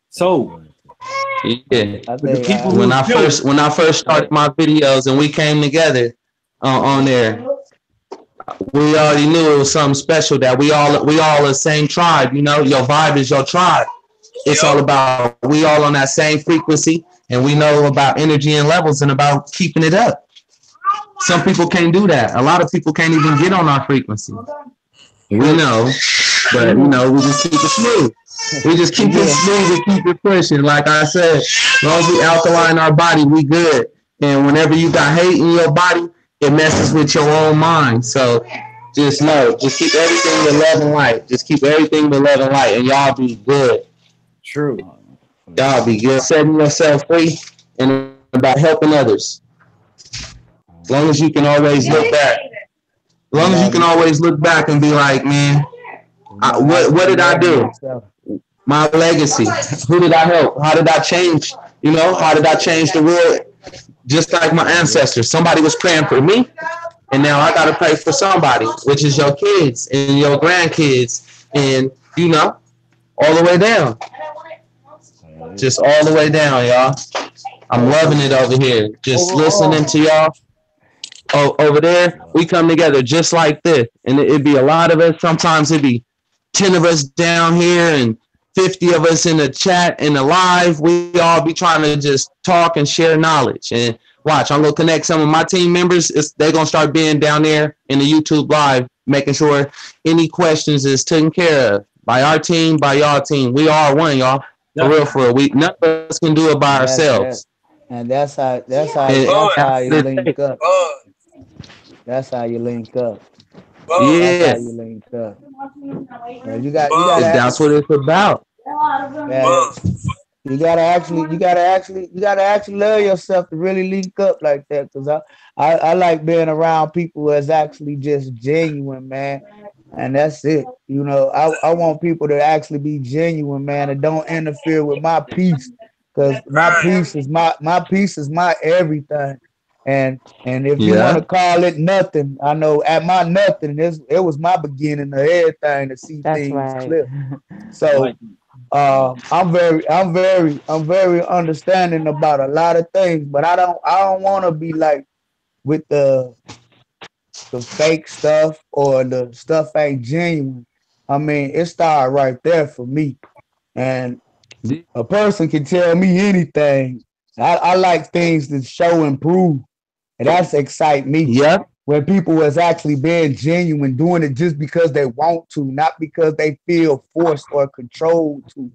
So, yeah, when I first started my videos and we came together on there. We already knew it was something special, that we all the same tribe, you know. Your vibe is your tribe. It's all about, we all on that same frequency, and we know about energy and levels and about keeping it up. Some people can't do that. A lot of people can't even get on our frequency. We know, but you know, we just keep it smooth. We just keep it smooth and keep it pushing. Like I said, as long as we alkaline our body, we good. And whenever you got hate in your body, it messes with your own mind. So just know, just keep everything with love and light. Just keep everything with love and light, and y'all be good. True. Y'all be good. Setting yourself free and about helping others. As long as you can always look back. As long as you can always look back and be like, man, what did I do? My legacy. Who did I help? How did I change? You know, how did I change the world? Just like my ancestors, somebody was praying for me, and now I got to pray for somebody, which is your kids and your grandkids, and you know, all the way down. Just all the way down, y'all. I'm loving it over here. Just listening to y'all. Over there, we come together just like this, and it'd be a lot of us. Sometimes it'd be 10 of us down here and 50 of us in the chat and the live. We all be trying to just talk and share knowledge. And watch, I'm gonna connect some of my team members. They're gonna start being down there in the YouTube live, making sure any questions is taken care of by our team, by y'all team. We are one, y'all. For real. None of us can do it by ourselves. And that's how And that's that's how you the link thing. up. That's how you link up. That's how Yeah, you link up. You gotta that's what it's about. man, you gotta actually love yourself to really link up like that. Cause I like being around people that's actually just genuine, man. And that's it. You know, I want people to actually be genuine, man, and don't interfere with my peace. Cause my peace is my everything. And if you want Yeah. to call it nothing, I know at my nothing, it was my beginning of everything to see That's things right. clear. So I'm very understanding about a lot of things, but I don't want to be like with the fake stuff or the stuff ain't genuine. I mean, it started right there for me. And a person can tell me anything. I like things that show and prove, and that's excite me. Yep. When people was actually being genuine, doing it just because they want to, not because they feel forced or controlled to.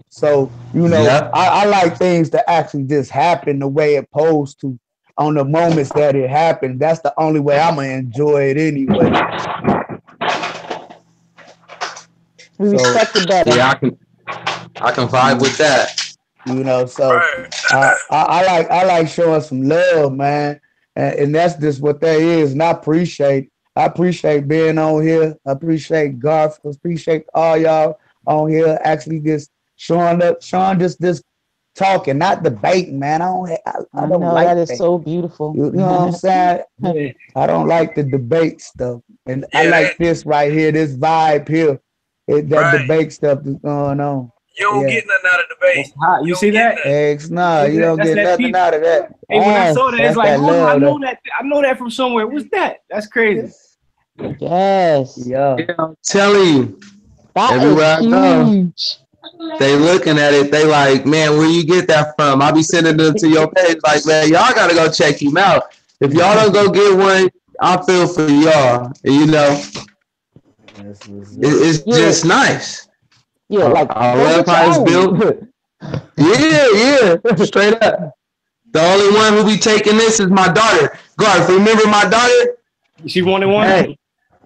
So, you know, Yep. I like things that actually just happen the way it posed to on the moments that it happened. That's the only way I'm gonna enjoy it anyway. We So, respect it better. Yeah, I can vibe with that. you know, so I like showing some love, man. And that's just what that is. And I appreciate being on here. I appreciate Garth. I appreciate all y'all on here actually just showing up, just talking, not debating, man. I don't know like that is that. so beautiful. You know what I'm saying? Yeah. I don't like the debate stuff. And I like this right here, this vibe here. That debate stuff that's going on. You don't Yeah. get nothing out of debate. That's hot. You see don't get that? nothing. Eggs, nah, See you that? don't That's get that nothing peace. out of that. Hey, when I saw that, That's it's like, that hold on, I love. know that. I know that from somewhere. What's that? That's crazy. Yes. Yeah. Yeah, I'm telling you, That everywhere I is go, huge. they looking at it. They like, man, where you get that from? I be sending them to your page. Like, man, y'all gotta go check him out. If y'all don't go get one, I feel for y'all. You know, That's what's up. it's Yeah. just nice. Yeah, like I go love get how it's your own. built. Yeah, straight up. The only one who be taking this is my daughter. Garth, remember my daughter? She wanted one. Hey,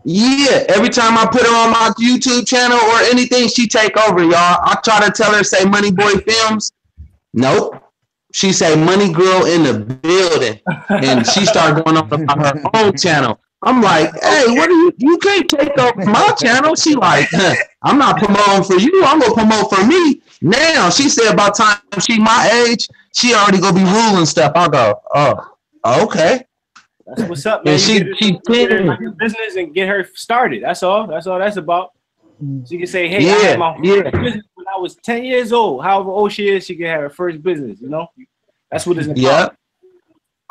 yeah. Every time I put her on my YouTube channel or anything, she take over, y'all. I try to tell her say Money Boy Films. Nope. She say Money Girl in the building, and she started going on about her own channel. I'm like, hey, what are you can't take over my channel. She like, I'm not promoting for you. I'm gonna promote for me. Now she said about time she my age, she already gonna be ruling stuff. I go, oh, okay. That's what's up, man. And You get her like she a business and get her started. That's all. That's all that's about. She can say, hey, I Yeah, had my yeah. first business when I was 10 years old. However old she is, she can have her first business, you know? That's what it's about. Yep.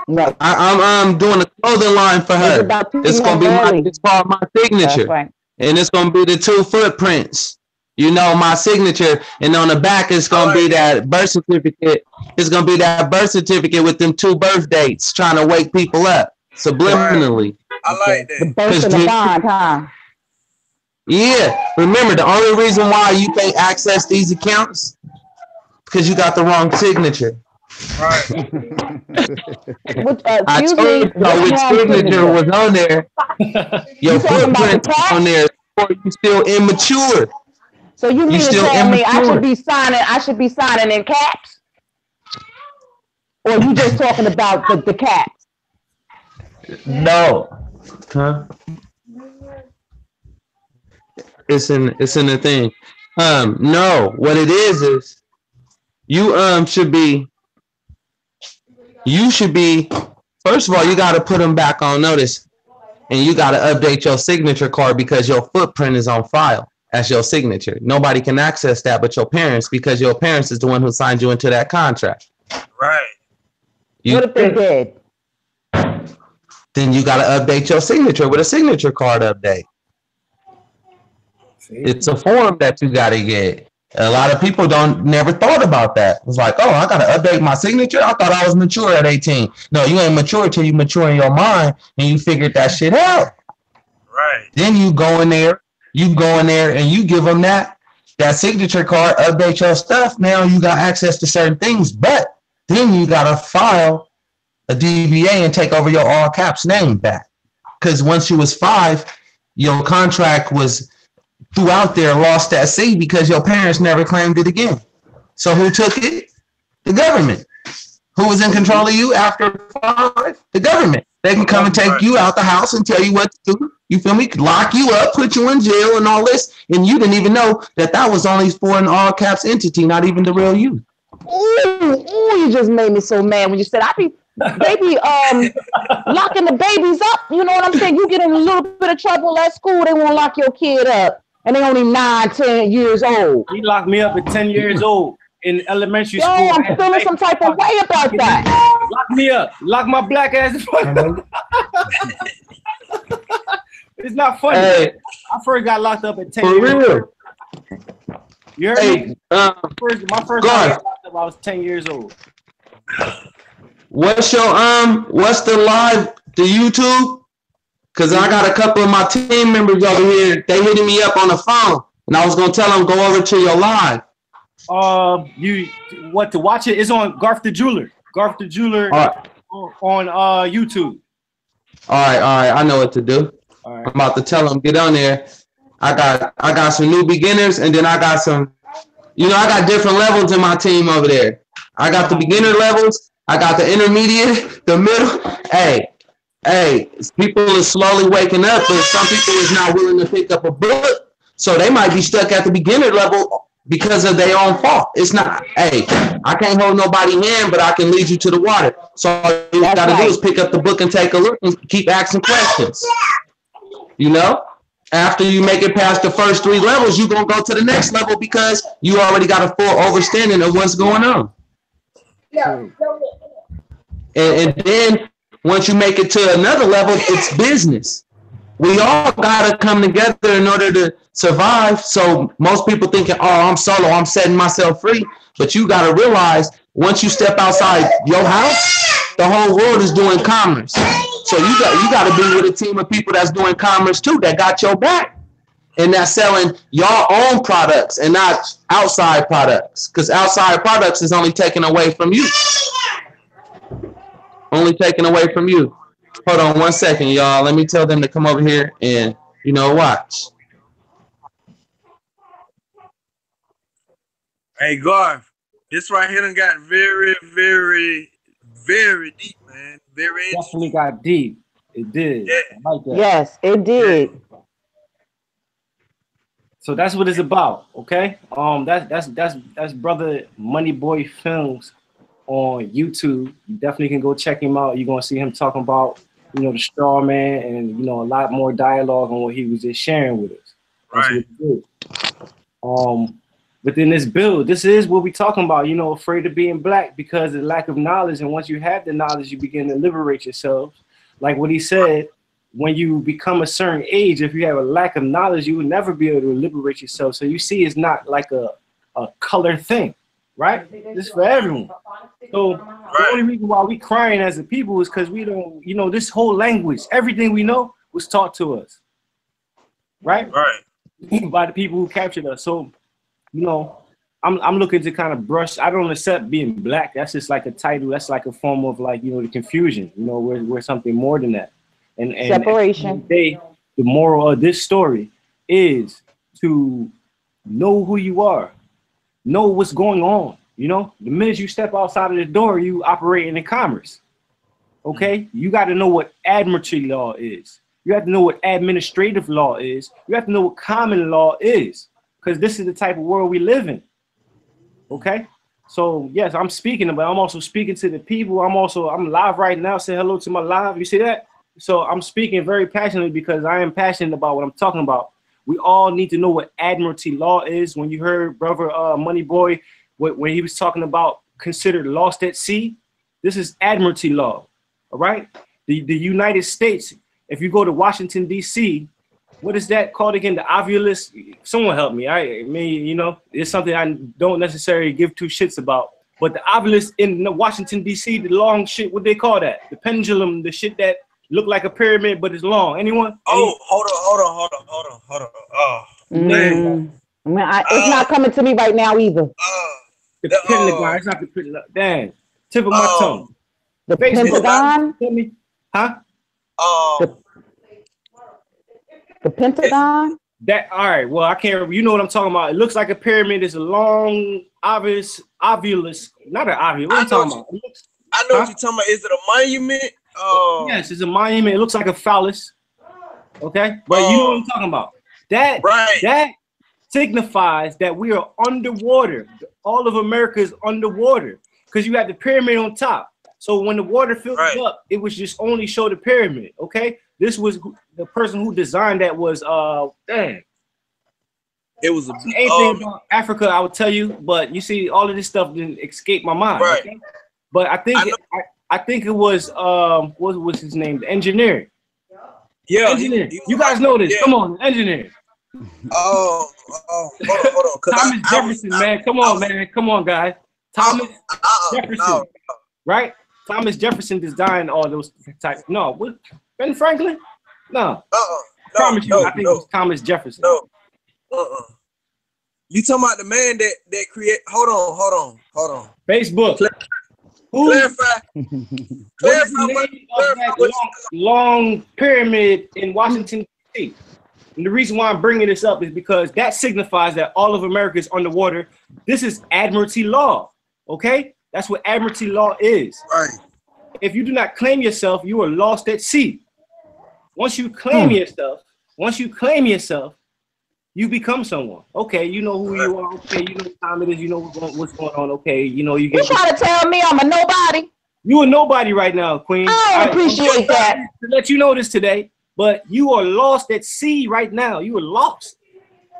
Right. I'm doing a clothing line for It's her. about It's gonna be early. it's called my signature. That's right. And it's gonna be the 2 footprints. You know, my signature, and on the back it's gonna be that birth certificate. It's gonna be that birth certificate with them 2 birth dates, trying to wake people up subliminally. I like The that. birth and the bond, huh? Yeah, remember the only reason why you can't access these accounts because you got the wrong signature. Right. Which, I excuse told me, you which wrong signature was on there. Your You talking about the footprint cat? on there, or you still immature. So you mean to still tell me I immature. should be signing in caps? Or you just talking about the caps? No. Huh? It's in the thing. No, what it is you should be first of all, you gotta put them back on notice, and you gotta update your signature card because your footprint is on file as your signature. Nobody can access that but your parents, because your parents is the one who signed you into that contract. Right. What if they did? Then you gotta update your signature with a signature card update. It's a form that you gotta get. A lot of people never thought about that. It's like, oh, I gotta update my signature. I thought I was mature at 18. No, you ain't mature till you mature in your mind and you figured that shit out. Right. Then you go in there and you give them that signature card, update your stuff. Now you got access to certain things, but then you gotta file a DBA and take over your all caps name back. Because once you was 5, your contract was throughout there lost at sea because your parents never claimed it again. So who took it? The government. Who was in control of you after 5? The government. They can come and take you out the house and tell you what to do. You feel me? Lock you up, put you in jail and all this. And you didn't even know that that was only for an all caps entity, not even the real you. Ooh, you just made me so mad when you said they be locking the babies up. You know what I'm saying? You get in a little bit of trouble at school, they won't lock your kid up. And they only 9, 10 years old. He locked me up at 10 years old in elementary school. Yo, I'm feeling some type of way about that. Lock me up. Lock my black ass up. It's not funny. Hey, I first got locked up at 10 for years real. old. You heard me? My first time I got locked up, I was 10 years old. What's the live to YouTube? Cause I got a couple of my team members over here. They hitting me up on the phone, and I was gonna tell them go over to your live. You what to watch it? It's on Garth the Jeweler. Garth the Jeweler on YouTube. All right. I know what to do. All right. I'm about to tell them get on there. I got some new beginners, and then I got some. I got different levels in my team over there. I got the beginner levels. I got the intermediate, the middle. Hey, people are slowly waking up, but some people is not willing to pick up a book, so they might be stuck at the beginner level because of their own fault. It's not. Hey, I can't hold nobody's hand, but I can lead you to the water. So all you got to do is pick up the book and take a look and keep asking questions. After you make it past the first 3 levels, you're going to go to the next level because you already got a full understanding of what's going on. And then once you make it to another level, it's business. We all got to come together in order to survive. So most people thinking, oh, I'm solo, I'm setting myself free. But you got to realize once you step outside your house, the whole world is doing commerce. So you got to be with a team of people that's doing commerce too, that got your back. And that's selling your own products and not outside products. Because outside products is only taken away from you. Only taken away from you. Hold on 1 second, y'all. Let me tell them to come over here and, watch. Hey, Garth, this right here done got very, very, very deep, man. Very interesting. Definitely got deep. It did. Yeah. I like that. Yes, it did. So that's what it's about, okay? That's brother Money Boy Films on YouTube. You definitely can go check him out. You're gonna see him talking about, the straw man and a lot more dialogue on what he was just sharing with us. That's Right. But then this is what we talking about, afraid of being black because of the lack of knowledge. And once you have the knowledge, you begin to liberate yourselves. Like what he said, when you become a certain age, if you have a lack of knowledge, you will never be able to liberate yourself. So you see, it's not like a color thing, right? It's for everyone. So the only reason why we crying as a people is because we don't, this whole language, everything we know was taught to us, right? Right. By the people who captured us. So, I'm looking to kind of brush. I don't accept being black. That's just like a title. That's like a form of the confusion. We're something more than that. And separation. The moral of this story is to know who you are, know what's going on. The minute you step outside of the door, you operating in commerce. Okay, you got to know what admiralty law is. You have to know what administrative law is. You have to know what common law is, because this is the type of world we live in. Okay, so yes, I'm speaking, but I'm also speaking to the people. I'm live right now. Say hello to my live. You see that? So I'm speaking very passionately because I am passionate about what I'm talking about. We all need to know what admiralty law is. When you heard brother Money Boy, when he was talking about considered lost at sea, this is admiralty law. All right, the United States. If you go to Washington D.C., what is that called again? The Ovilus? Someone help me. It's something I don't necessarily give 2 shits about. But the Ovilus in Washington D.C., the long shit, what they call that? The pendulum, the shit that look like a pyramid but it's long. Anyone? Oh, hold on. Oh, man. It's not coming to me right now either. The Pentagon. It's not the Pentagon. Damn. Tip of my tongue. The Facebook. Pentagon. Tell me, huh? The Pentagon. That all right. Well, I can't. You know what I'm talking about. It looks like a pyramid. It's a long, obvious, ovulus. Not an ovulus. What am I talking about? I know what you're talking about. Is it a monument? Yes, it's a monument. It looks like a phallus. Okay, but you know what I'm talking about. That signifies that we are underwater. All of America is underwater because you have the pyramid on top. So when the water filled up, it was just only show the pyramid. Okay, this was the person who designed that was dang. It was anything about Africa, I would tell you, but you see, all of this stuff didn't escape my mind. Right. Okay? But I think it was what was his name? The engineer. Yeah, engineer. You guys know this. Yeah. Come on, engineer. Hold on. Thomas Jefferson, man. Come on, man. Come on, guys. Thomas Jefferson. Right? Thomas Jefferson designed all those types. No, what? Ben Franklin? No. Promise you, I think it was Thomas Jefferson. No. You talking about the man that create? Hold on. Facebook. Clarify long pyramid in Washington, D.C. And the reason why I'm bringing this up is because that signifies that all of America is underwater. This is Admiralty law, okay? That's what Admiralty law is. Right. If you do not claim yourself, you are lost at sea. Once you claim yourself, you become someone. Okay, you know who you are. Okay, you know what time it is. You know what's going on. Okay, you know you get. You trying to tell me I'm a nobody? You a nobody right now, Queen. I appreciate that. To let you know this today, but you are lost at sea right now. You are lost.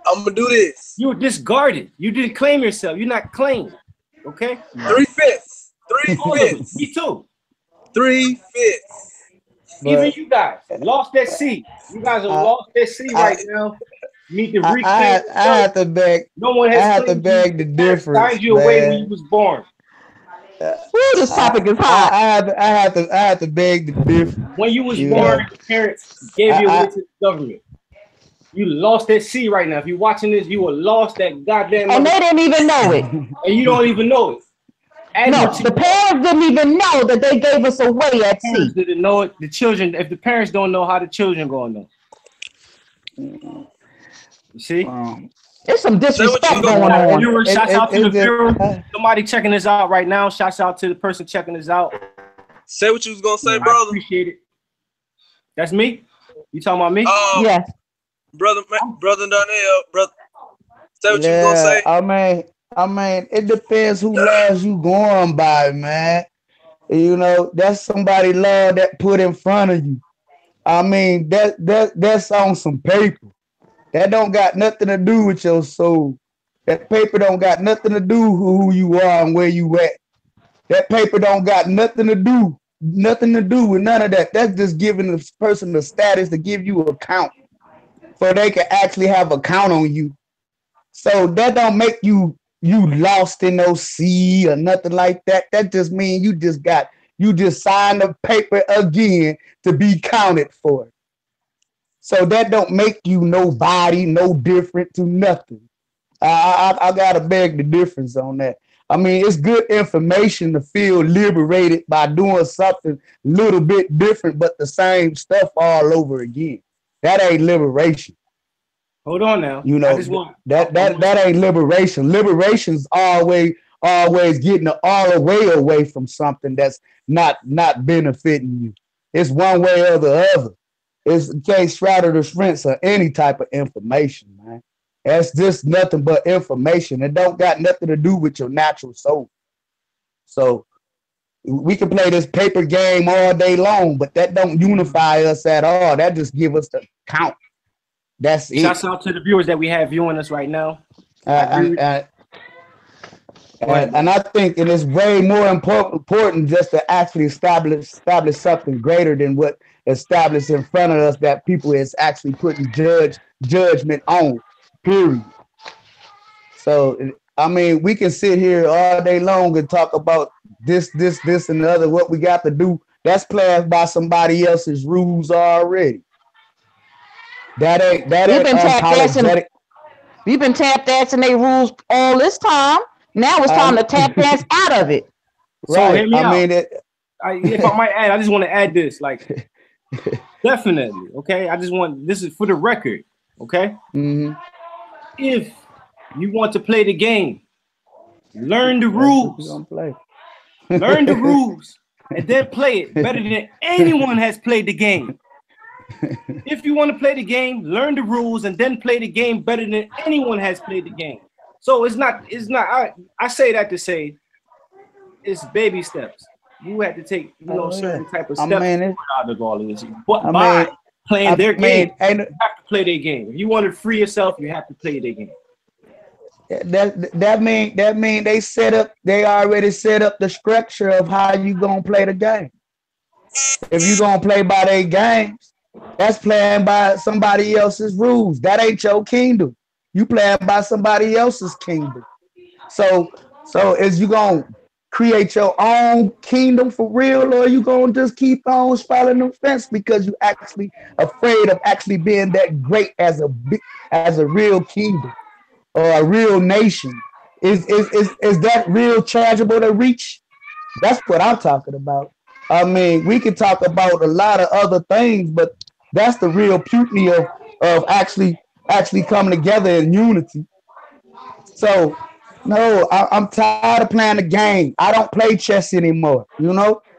I'm gonna do this. You were discarded. You didn't claim yourself. You're not claimed. Okay. 3/5. Me too. 3/5. Even you guys lost at sea. You guys are lost at sea right now. You need to reclaim. I have to beg. No one has. I have to beg the difference. Signed you away when you was born. This topic is hot. I have to beg the difference. When you was born, your parents gave you away to the government. You lost at sea right now. If you're watching this, you were lost that goddamn. And they didn't even know it. And you don't even know it. No, the parents didn't even know that they gave us away at sea. Parents didn't know it. The children, if the parents don't know, how the children gonna know? You see? There's some disrespect going on. Shouts out to the viewer. Somebody checking this out right now. Shouts out to the person checking this out. Say what you was gonna say, brother. I appreciate it. That's me? You talking about me? Yes. Brother Donnell, brother. Say what you was gonna say. I mean, it depends who laws you going by, man. You know, that's somebody law that put in front of you. I mean, that's on some paper. That don't got nothing to do with your soul. That paper don't got nothing to do with who you are and where you at. That paper don't got nothing to do with none of that. That's just giving the person the status to give you a count, so they can actually have a count on you. So that don't make you lost in no sea or nothing like that. That just means you just signed the paper again to be counted for. So that don't make you nobody, no different to nothing. I gotta beg the difference on that. I mean, it's good information to feel liberated by doing something a little bit different, but the same stuff all over again. That ain't liberation. Hold on now. You know, that ain't liberation. Liberation's always getting all the way away from something that's not benefiting you. It's one way or the other. You can't straddle the fence of any type of information, man. That's just nothing but information. It don't got nothing to do with your natural soul. So we can play this paper game all day long, but that don't unify us at all. That just give us the count. That's it. Shouts out to the viewers that we have viewing us right now. And I think it is way more important just to actually establish something greater than what established in front of us that people is actually putting judgment on, period. So, I mean, we can sit here all day long and talk about this, and the other, what we got to do. That's playing by somebody else's rules already. That ain't unapologetic. We've been tap dancing their rules all this time. Now it's time to tap dance out of it. So Right. hear me I out. mean, If I might add, I just want to add this. Like, definitely. Okay. This is for the record. Okay. mhm. If you want to play the game, learn the That's what you rules. gonna play. Learn the rules and then play it better than anyone has played the game. If you want to play the game, learn the rules and then play the game better than anyone has played the game. So it's not, I say that to say it's baby steps. You have to take, certain type of steps out of all of this. But by playing their game, you have to play their game. If you want to free yourself, you have to play their game. That mean they already set up the structure of how you gonna play the game. If you gonna play by their games, that's playing by somebody else's rules. That ain't your kingdom. You playing by somebody else's kingdom. So is you gonna create your own kingdom for real, or you gonna just keep on spiraling the fence because you actually afraid of actually being that great as a real kingdom or a real nation? Is that real tangible to reach? That's what I'm talking about. I mean, we can talk about a lot of other things, but that's the real beauty of actually coming together in unity. So no, I'm tired of playing the game. I don't play chess anymore.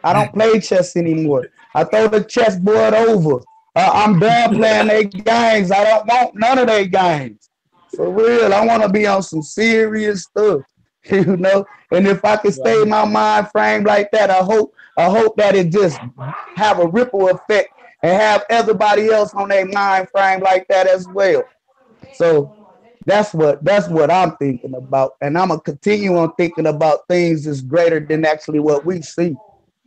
I don't play chess anymore. I throw the chessboard over. I'm done playing their games. I don't want none of their games. For real, I want to be on some serious stuff, And if I can stay in my mind frame like that, I hope that it just have a ripple effect and have everybody else on their mind frame like that as well. So that's what I'm thinking about, and I'm gonna continue on thinking about things that's greater than actually what we see.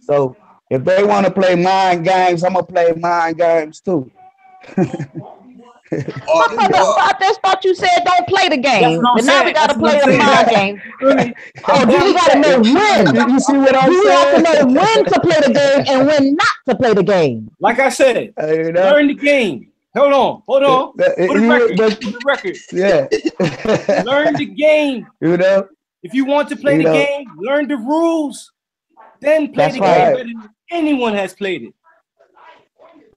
So if they want to play mind games, I'm gonna play mind games too. I just thought you said don't play the game, but now we gotta play the mind game. Oh, then we gotta know when. You see what I'm saying? We have to know when to play the game and when not to play the game. Like I said, learn the game. Hold on. For the record. Yeah. Learn the game. If you want to play the game, learn the rules. Then play the game better than anyone has played it.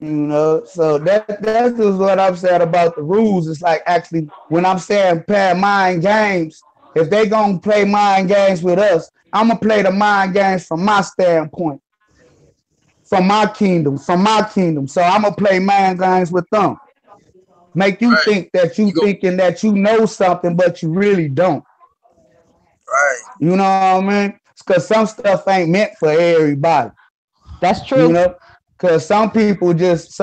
So that's just what I'm saying about the rules. It's like actually when I'm saying playing mind games, if they gonna play mind games with us, I'm gonna play the mind games from my standpoint. From my kingdom. So I'm gonna play mind games with them. Make you think that you thinking that you know something, but you really don't. Right. You know what I mean? Because some stuff ain't meant for everybody. That's true. Because some people just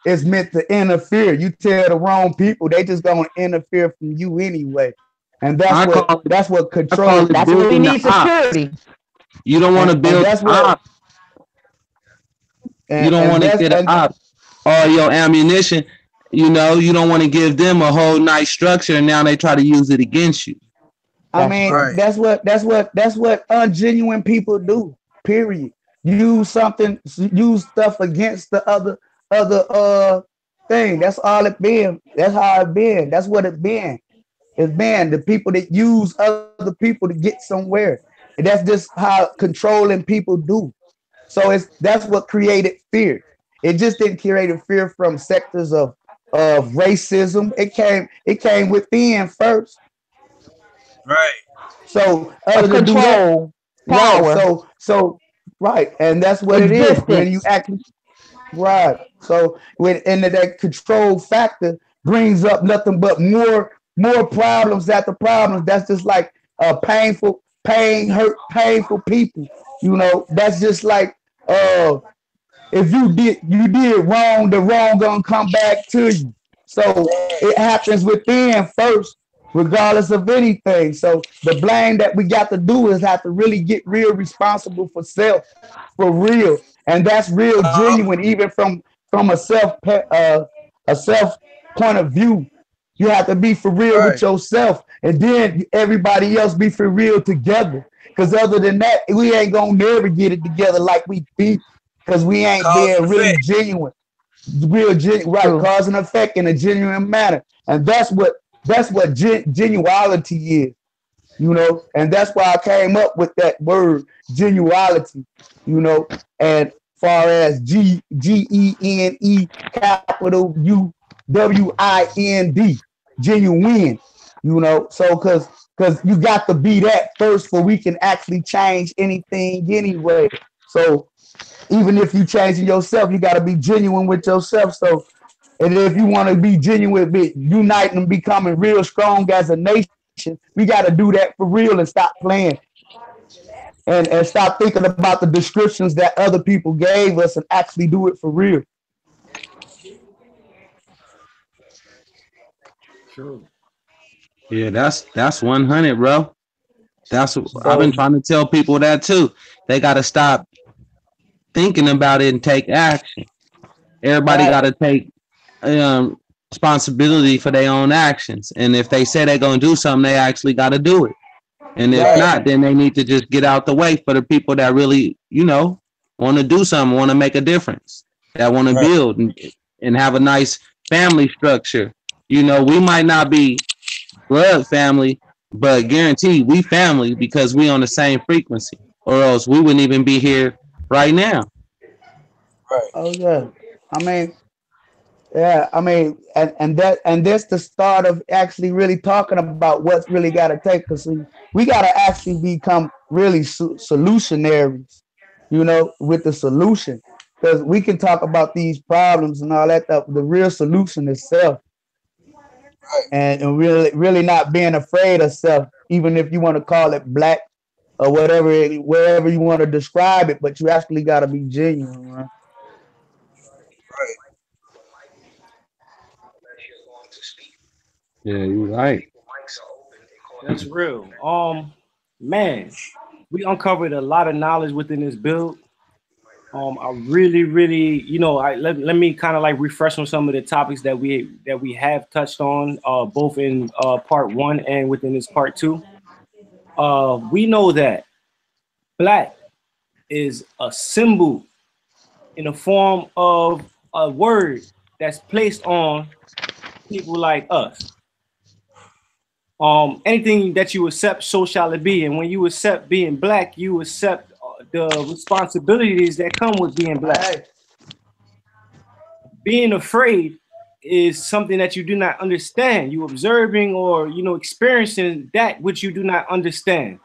is meant to interfere. You tell the wrong people, they just gonna interfere from you anyway. And that's what control. That's what we need security. You don't want to build up. You don't want to get up all your ammunition. You don't want to give them a whole nice structure, and now they try to use it against you. I mean, that's what ungenuine people do. Period. Use stuff against the other thing. That's all it been. That's how it been. That's what it been. It's been the people that use other people to get somewhere. And that's just how controlling people do. So that's what created fear. It just didn't create fear from sectors of racism. It came within first. Right. So other control, power. So right, and that's what it is when you actually right. So when that control factor brings up nothing but more problems after problems. That's just like painful people. That's just like if you did wrong, the wrong gonna come back to you. So it happens within first, regardless of anything. So the blame that we got to do is have to really get real responsible for self, for real, and that's real genuine, even from a self point of view. You have to be for real with yourself, and then everybody else be for real together. Because other than that, we ain't gonna never get it together like we think, because we ain't being really genuine. Right? Cause and effect in a genuine manner, and that's what genuality is. you know, and that's why I came up with that word genuality, you know, and far as GENE capital UWIND, genuine, you know, so because you got to be that first for we can actually change anything anyway. So even if you changing yourself, you got to be genuine with yourself. So, and if you want to be genuine, be uniting and becoming real strong as a nation, we got to do that for real and stop playing and stop thinking about the descriptions that other people gave us and actually do it for real. True. Yeah, that's 100, bro. That's I've So been trying to tell people that too. They got to stop thinking about it and take action. Everybody got right, to take responsibility for their own actions. And if they say they're going to do something, they actually got to do it. And if right, not, then they need to just get out the way for the people that really, you know, want to do something, want to make a difference, that want to Right. build and have a nice family structure. You know, we might not be blood family, but guaranteed we family because we on the same frequency, or else we wouldn't even be here right now. Right. oh yeah. I mean, yeah, I mean, and that's the start of actually really talking about what's really got to take. Because we got to actually become really solutionaries, you know, with the solution. Because we can talk about these problems and all that stuff. The real solution is self, and really not being afraid of self, even if you want to call it black or whatever, wherever you want to describe it. But you actually got to be genuine, man. Yeah, you're right. That's real. Man, we uncovered a lot of knowledge within this build. I really, really, let me kind of like refresh on some of the topics that we have touched on, both in part one and within this part two. We know that black is a symbol in the form of a word that's placed on people like us. Anything that you accept, so shall it be. And when you accept being black, you accept the responsibilities that come with being black. Right. Being afraid is something that you do not understand. You observing or experiencing that which you do not understand.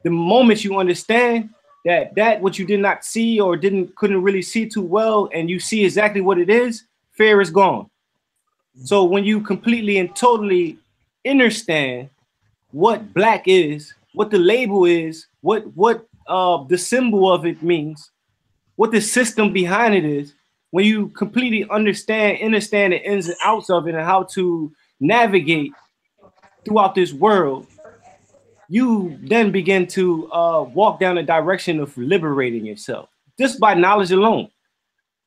The moment you understand that what you did not see or couldn't really see too well, and you see exactly what it is, fear is gone. So when you completely and totally understand what black is, what the label is, what the symbol of it means, what the system behind it is, when you completely understand the ins and outs of it and how to navigate throughout this world, you then begin to walk down the direction of liberating yourself just by knowledge alone.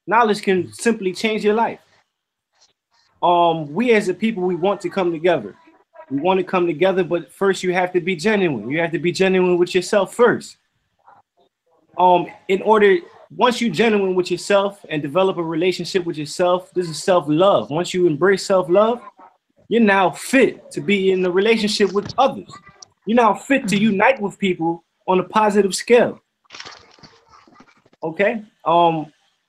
Knowledge can simply change your life. We as a people, we want to come together. We want to come together, but first you have to be genuine. You have to be genuine with yourself first. Once you're genuine with yourself and develop a relationship with yourself, this is self-love. Once you embrace self-love, you're now fit to be in a relationship with others. You're now fit to unite with people on a positive scale. Okay?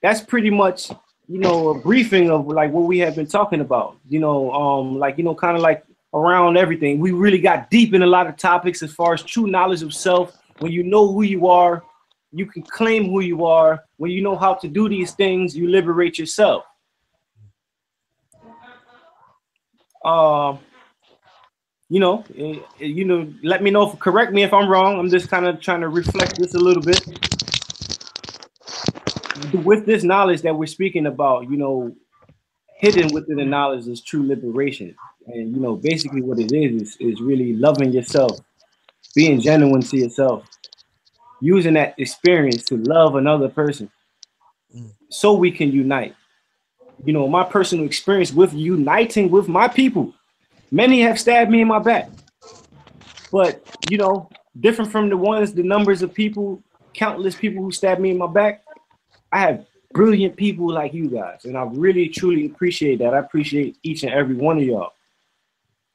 That's pretty much, a briefing of like what we have been talking about. Kind of like around everything. We really got deep in a lot of topics as far as true knowledge of self. When you know who you are, you can claim who you are. When you know how to do these things, you liberate yourself. Let me know, correct me if I'm wrong. I'm just kind of trying to reflect this a little bit. With this knowledge that we're speaking about, hidden within the knowledge is true liberation. And, basically what it is really loving yourself, being genuine to yourself, using that experience to love another person so we can unite. My personal experience with uniting with my people, many have stabbed me in my back, but, different from the numbers of people, countless people who stabbed me in my back, I have brilliant people like you guys, and I really, truly appreciate that. I appreciate each and every one of y'all.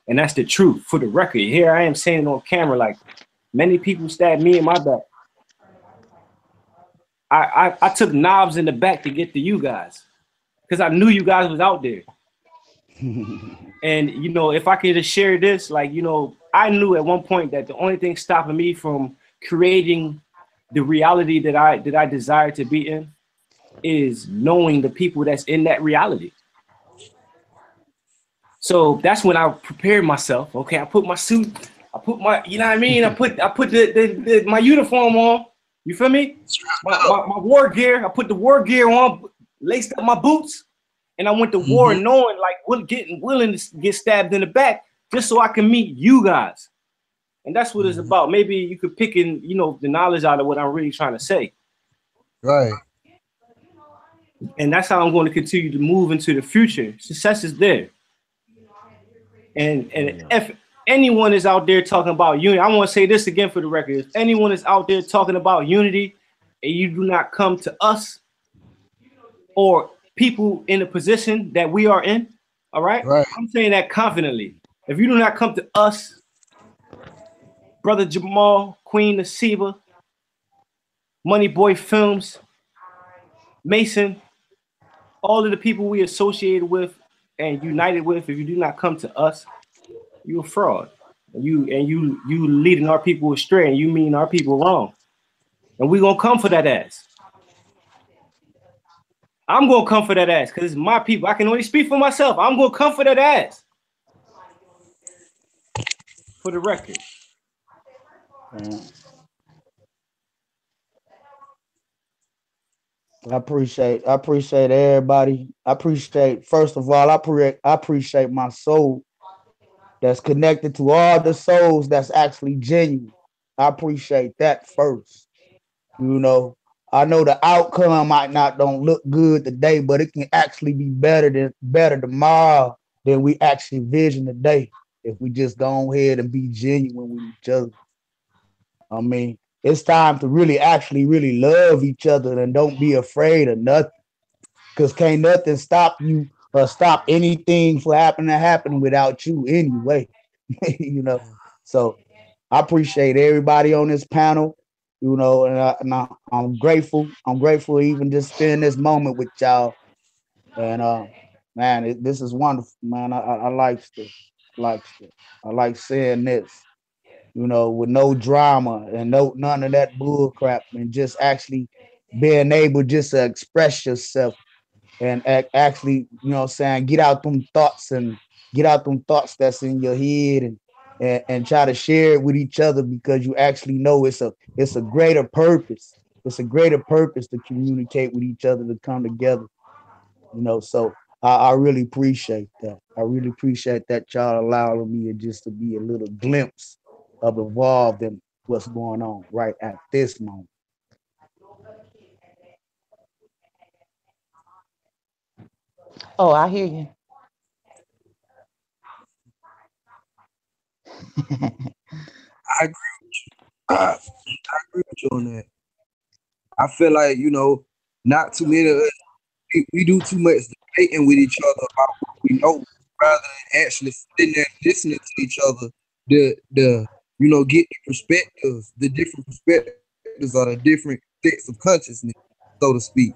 And that's the truth. For the record, here I am saying it on camera, like many people stabbed me in my back. I took knobs in the back to get to you guys because I knew you guys was out there. And you know, if I could just share this, like, you know, I knew at one point that the only thing stopping me from creating the reality that I desire to be in is knowing the people that's in that reality. So that's when I prepared myself. Okay, I put my suit, I put my, you know what I mean? I put my uniform on. You feel me? My war gear. I put the war gear on, laced up my boots, and I went to war knowing, like, willing to get stabbed in the back just so I can meet you guys. And that's what it's about. Maybe you could pick in, you know, the knowledge out of what I'm really trying to say. Right. And that's how I'm going to continue to move into the future. Success is there. And if anyone is out there talking about unity, I want to say this again for the record. If anyone is out there talking about unity and you do not come to us or people in the position that we are in, all right? I'm saying that confidently. If you do not come to us, Brother Jamal, Queen Nasiba, Money Boy Films, Mason, all of the people we associated with and united with, if you do not come to us, you're a fraud. You leading our people astray, and you mean our people wrong. And we're gonna come for that ass. I'm gonna come for that ass because it's my people. I can only speak for myself. I'm gonna come for that ass. For the record. I appreciate everybody. First of all, I appreciate my soul that's connected to all the souls that's actually genuine. I appreciate that first. You know, I know the outcome might not don't look good today, but it can actually be better tomorrow than we actually vision today if we just go ahead and be genuine with each other. I mean, it's time to really love each other and don't be afraid of nothing. Because can't nothing stop you or stop anything from happening without you anyway. You know. So I appreciate everybody on this panel, you know, and I'm grateful. I'm grateful to even just spend this moment with y'all. And man, this is wonderful, man. I like this. I like saying this. You know, with no drama and none of that bull crap, and just actually being able just to express yourself and actually, you know what I'm saying, get out them thoughts that's in your head and try to share it with each other because you actually know it's a greater purpose. It's a greater purpose to communicate with each other, to come together. You know, so I really appreciate that. I really appreciate that y'all allowing me just to be a little glimpse of involved in what's going on right at this moment. Oh, I hear you. I agree with you. I agree with you on that. I feel like, you know, not too many of us, we do too much debating with each other about what we know rather than actually sitting there listening to each other, you know, get the perspectives, the different perspectives or the different states of consciousness, so to speak.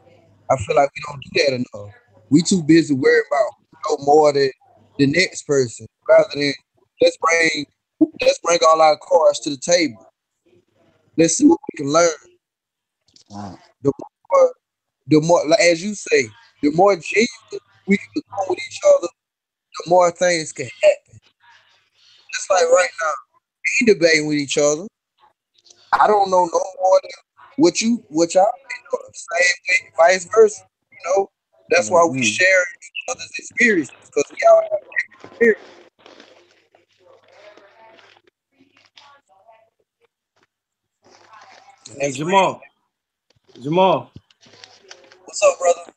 I feel like we don't do that enough. We too busy worried about, you know, more than the next person rather than let's bring all our cards to the table. Let's see what we can learn. Wow. The more, like, as you say, the more genuine we can become with each other, the more things can happen. Just like right now, we ain't debating with each other. I don't know no more than what y'all know, same way, vice versa. You know, that's why we share each other's experiences, because we all have different experiences. Hey, Jamal. What's up, brother?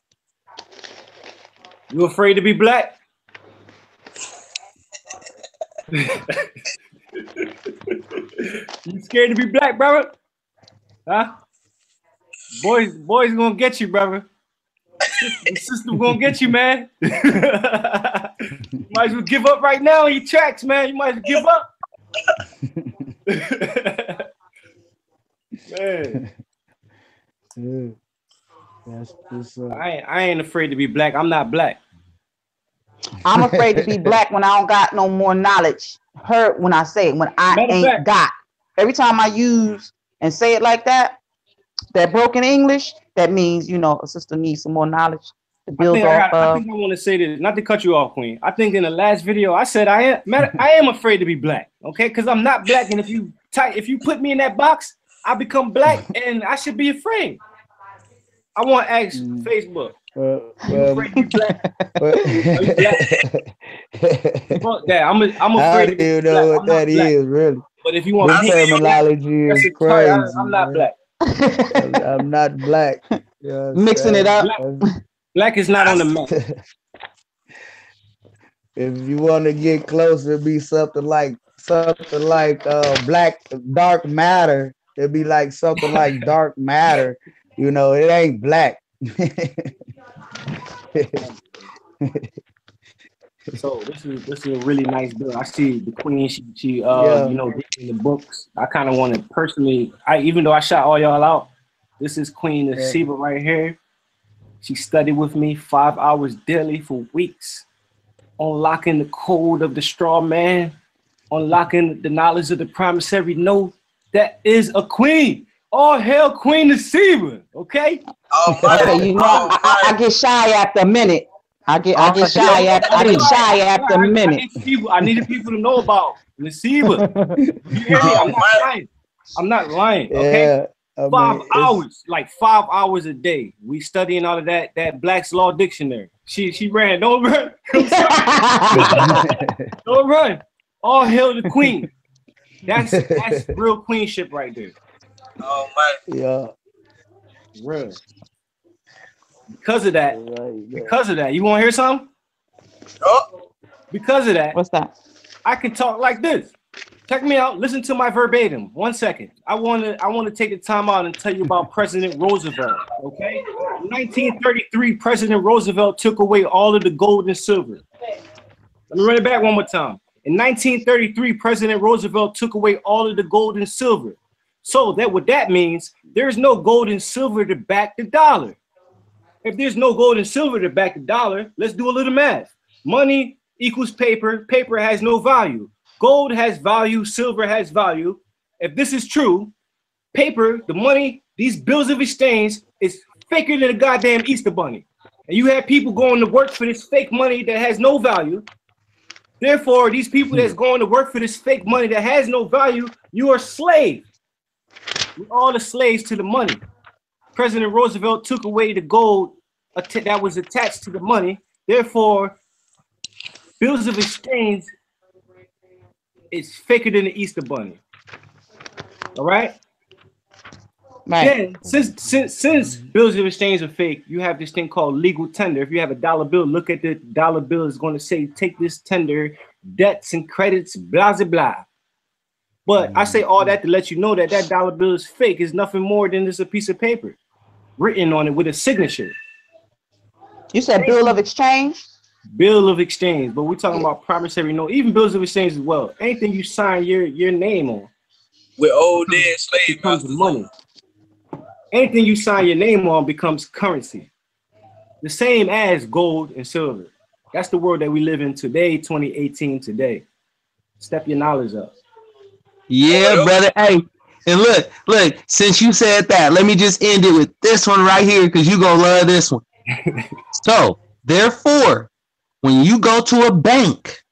You afraid to be black? You scared to be black, brother? Huh? Boys gonna get you, brother. The system gonna get you, man. You might as well give up right now in your tracks, man. You might as well give up. Man. That's I ain't afraid to be black. I'm not black. I'm afraid to be black when I don't got no more knowledge. Hurt when I say it, when I Matter of ain't fact- got. Every time I use and say it like that broken English, that means, you know, a sister needs some more knowledge to build off I of. think I want to say this, not to cut you off, Queen. I think in the last video I said I am afraid to be black, okay? Because I'm not black, and if you put me in that box, I become black, and I should be afraid. I want to ask Facebook. You afraid to be black? Are you black? Fuck that. I'm I afraid don't to be even black. know I'm what not that black. is, really. But if you want This to hear terminology is crazy. I'm not man. black. I'm not black. You know what I'm Mixing it saying? up. Black is not on the map. If you want to get closer, it'd be something like black dark matter. It'd be like something like dark matter. You know, it ain't black. So this is a really nice bill. I see the Queen. She Yeah. you know, in the books. I kind of want to personally. Even though I shot all y'all out, this is Queen Sheba right here. She studied with me 5 hours daily for weeks, unlocking the code of the straw man, unlocking the knowledge of the promissory note. That is a queen. All hail Queen Sheba. Okay. Oh, my. Okay, you know, I get shy after a minute. I get shy after a minute. I needed people to know about Sheba. You hear me? I'm not lying. I'm not lying. Okay. Yeah. I mean, 5 it's- hours, like 5 hours a day. We studying all of that Black's Law Dictionary. She ran. Don't run. Don't run. All hail the Queen. That's real queenship right there. Oh, my. Yeah. Real. Because of that, you want to hear something? Oh, Because of that, What's that? I can talk like this. Check me out. Listen to my verbatim. 1 second. I want to take the time out and tell you about President Roosevelt. Okay. In 1933, President Roosevelt took away all of the gold and silver. Let me run it back one more time. In 1933, President Roosevelt took away all of the gold and silver. So that what that means, there's no gold and silver to back the dollar. If there's no gold and silver to back the dollar, let's do a little math. Money equals paper. Paper has no value. Gold has value. Silver has value. If this is true, paper, the money, these bills of exchange is faker than a goddamn Easter bunny. And you have people going to work for this fake money that has no value. Therefore, these people that's going to work for this fake money that has no value, you are slaves. We're all the slaves to the money. President Roosevelt took away the gold that was attached to the money. Therefore, bills of exchange is faker than the Easter bunny. All right? Right. Then, since bills of exchange are fake, you have this thing called legal tender. If you have a dollar bill, look at the dollar bill. It's going to say, take this tender, debts and credits, blah, blah, blah. But I say all that to let you know that that dollar bill is fake. It's nothing more than just a piece of paper written on it with a signature. You said bill of exchange? Bill of exchange, but we're talking about promissory note, even bills of exchange as well. Anything you sign your name on with old dead slave becomes masters. money. Anything you sign your name on becomes currency. The same as gold and silver. That's the world that we live in today, 2018 today. Step your knowledge up. Yeah, brother. Hey, and look, since you said that, let me just end it with this one right here because you're going to love this one. So, therefore, when you go to a bank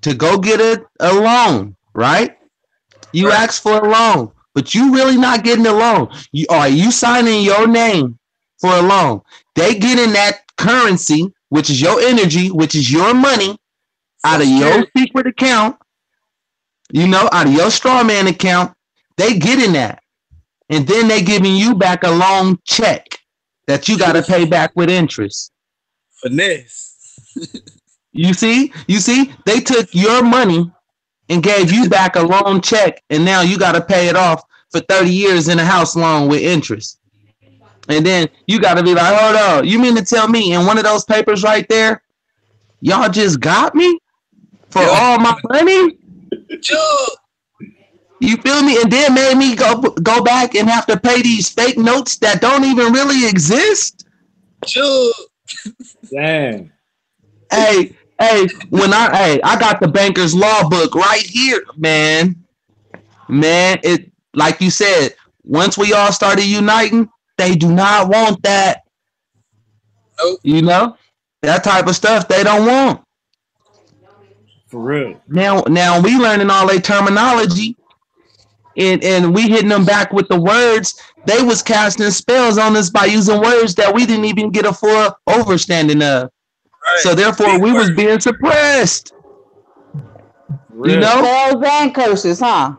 to go get a loan, right? You ask for a loan, but you really not getting a loan. You signing your name for a loan. They get in that currency, which is your energy, which is your money, out of your secret account, out of your straw man account. They get in that. And then they giving you back a loan check that you got to pay back with interest. Finesse. You see, they took your money and gave you back a loan check, and now you got to pay it off for 30 years in a house loan with interest. And then you got to be like, hold on, you mean to tell me in one of those papers right there, y'all just got me for Yeah. all my money. Jug. You feel me? And then made me go back and have to pay these fake notes that don't even really exist. Jug. Damn. Hey, when I got the banker's law book right here, man. Man, it like you said, once we all started uniting, they do not want that. Nope. You know? That type of stuff they don't want. For real. Now we learning all their terminology. And we hitting them back with the words. They was casting spells on us by using words that we didn't even get a full understanding of. Right. So therefore, we was being suppressed. Real. You know? Spells and curses, huh?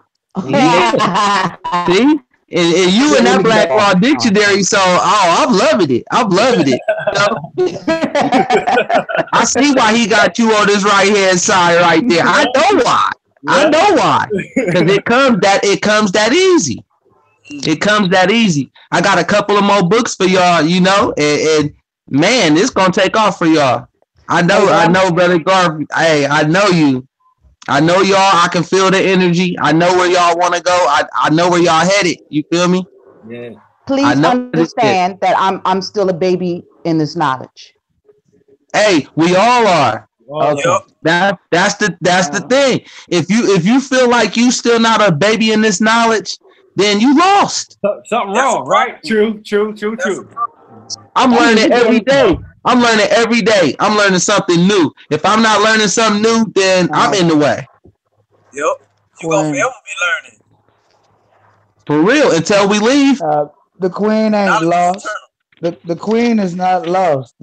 See? And you in that Black Law Dictionary, so I'm loving it. I'm loving it. You know? I see why he got you on this right hand side right there. I know why. I know why. Because it comes that easy. It comes that easy. I got a couple of more books for y'all, you know, and man, it's gonna take off for y'all. I know, Brother Garf. Hey, I know you. I know y'all. I can feel the energy. I know where y'all want to go. I know where y'all headed. You feel me? Yeah. Please understand that I'm still a baby in this knowledge. Hey, we all are. Okay. That's the thing. If you feel like you still not a baby in this knowledge, then you lost. Something wrong, right? True. I'm learning every day. I'm learning every day. I'm learning something new. If I'm not learning something new, then I'm in the way. Yep. You gonna forever be learning. For real, until we leave. The queen ain't Knowledge is lost. eternal. The queen is not lost.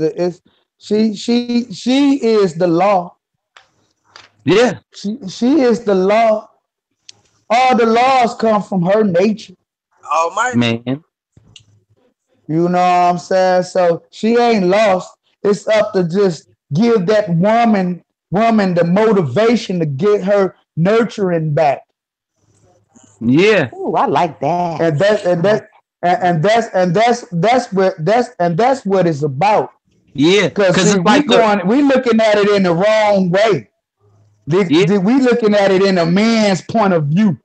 She is the law. Yeah. She is the law. All the laws come from her nature. Almighty. Man. You know what I'm saying? So she ain't lost. It's up to just give that woman the motivation to get her nurturing back. Yeah. Ooh, I like that. And that's what it's about. Yeah. Because it's like we looking at it in the wrong way. We looking at it in a man's point of view.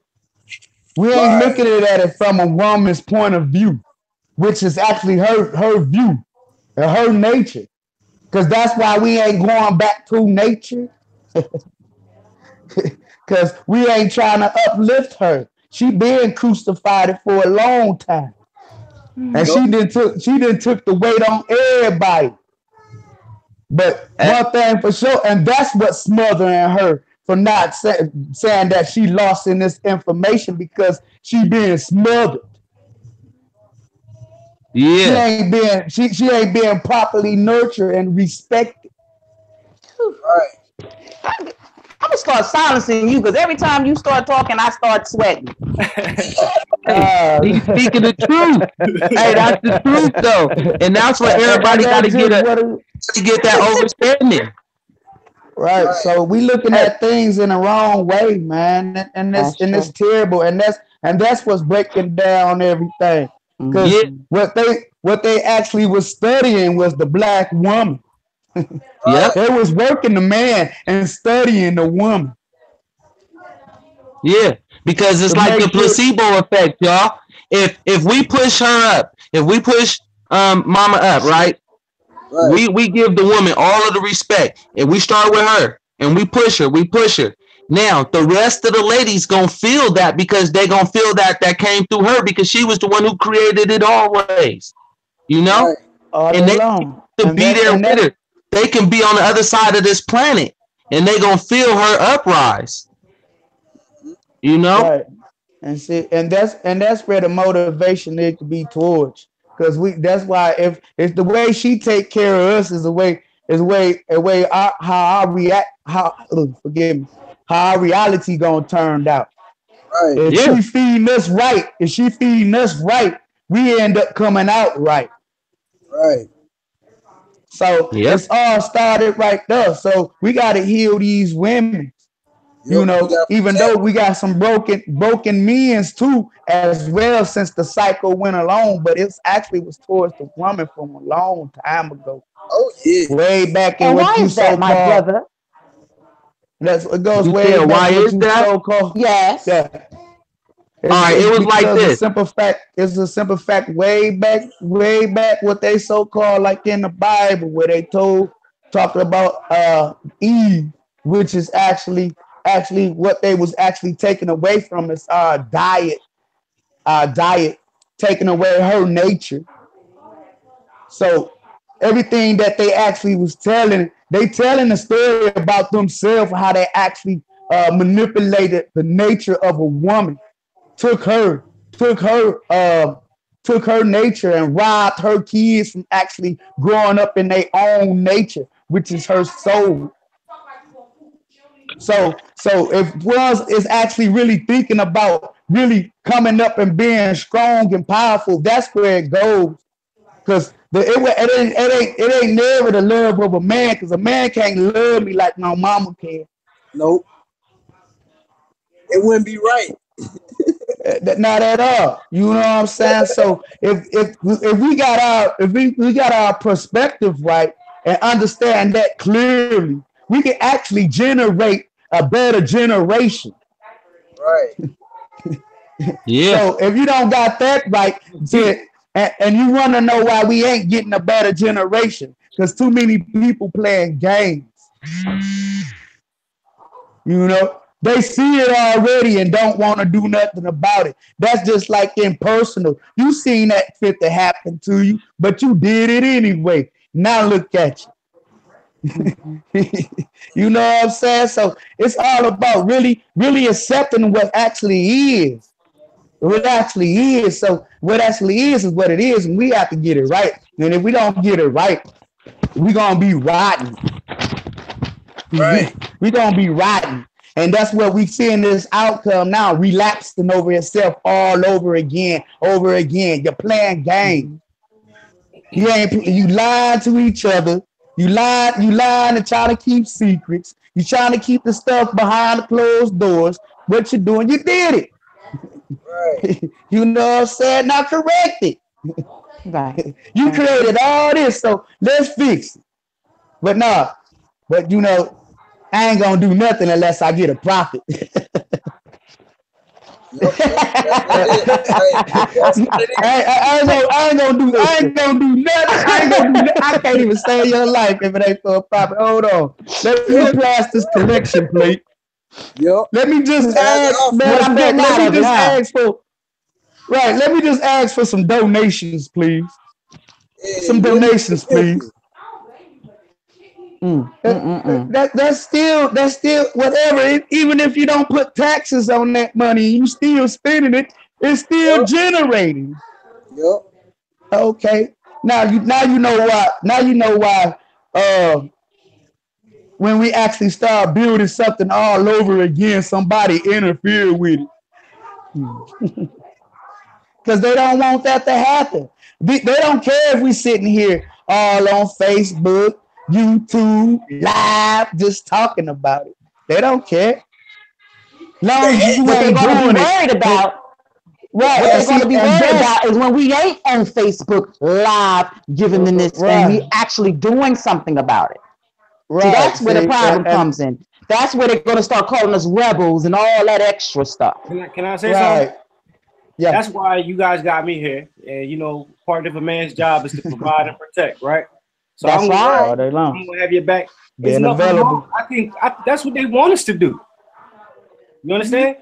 We ain't looking at it from a woman's point of view, which is actually her view and her nature. Because that's why we ain't going back to nature. Because we ain't trying to uplift her. She been crucified for a long time. And she done took the weight on everybody. But one thing for sure, and that's what's smothering her for not saying that she lost in this information, because she being smothered. Yeah. She ain't being properly nurtured and respected. Right. I'm gonna start silencing you, because every time you start talking, I start sweating. He's speaking the truth. Hey, that's the truth though, and that's what everybody got to get that understanding. Right. So we looking at things in the wrong way, man, and it's terrible, and that's what's breaking down everything. Because what they actually was studying was the black woman. Yeah, they was working the man and studying the woman. Yeah, because it's like the placebo effect, y'all. If we push her up, if we push mama up, right? We give the woman all of the respect, and we start with her, and we push her. Now the rest of the ladies gonna feel that, because they gonna feel that came through her, because she was the one who created it always, you know. And they can be there with her. They can be on the other side of this planet, and they gonna feel her uprise. You know, right. And see, and that's where the motivation needs to be towards, because that's why if the way she take care of us is how our reality gonna turn out. Right. If she feeding us right, we end up coming out right. Right. So it's all started right there. So we got to heal these women. You know, even though we got some broken men's too as well since the cycle went along, but it's actually was towards the woman from a long time ago. Oh yeah, way back in And what why you is that, my so-called. brother? It goes You way said, back why what is you that? so-called. Yes. Yeah. All right, it was like because this. It's a simple fact. Way back, what they so-called like in the Bible, where they talking about Eve, which is actually what they was actually taking away from us, our diet, taking away her nature. So everything that they actually was telling, they telling a story about themselves, how they actually manipulated the nature of a woman, took her nature and robbed her kids from actually growing up in their own nature, which is her soul. So if Wells is actually really thinking about really coming up and being strong and powerful, that's where it goes. Because it ain't never the love of a man, because a man can't love me like my mama can. Nope. It wouldn't be right. Not at all. You know what I'm saying? So if we got our perspective right and understand that clearly, we can actually generate a better generation. Right. Yeah. So if you don't got that right, and you want to know why we ain't getting a better generation, because too many people playing games. You know, they see it already and don't want to do nothing about it. That's just like impersonal. You seen that fit to happen to you, but you did it anyway. Now look at you. You know what I'm saying? So it's all about really, really accepting what actually is. What actually is. So what actually is what it is, and we have to get it right. And if we don't get it right, we're gonna be rotten. Right. We're gonna be rotten. And that's what we see in this outcome now, relapsing over itself all over again. You're playing games. You lying to each other. You lying to try to keep secrets. You trying to keep the stuff behind the closed doors. What you doing? You did it. Right. You know what I'm saying? Now correct it. Right. You created all this, so let's fix it. But no, you know, I ain't gonna do nothing unless I get a profit. I ain't gonna do nothing. I can't even save your life if it ain't for a profit. Hold on. Let me pass this collection plate. Yep. Let me just ask. Let me just ask for some donations, please. Some donations, please. That's still whatever. Even if you don't put taxes on that money, you still spending it. It's still generating. Yep. Okay. Now you know why. Now you know why. When we actually start building something all over again, somebody interfere with it. Because they don't want that to happen. They don't care if we sitting here all on Facebook, YouTube, live, just talking about it. They don't care. Long as you What they're ain't going to be doing worried it. about. Right. What they're going to be worried about is when we ain't on Facebook live giving them this and we actually doing something about it. Right. See, that's where the problem comes in. That's where they're going to start calling us rebels and all that extra stuff. Can I say something? Yeah. That's why you guys got me here. And, you know, part of a man's job is to provide and protect, right? So That's right. I'm going to have your back. Being available. I think that's what they want us to do. You understand?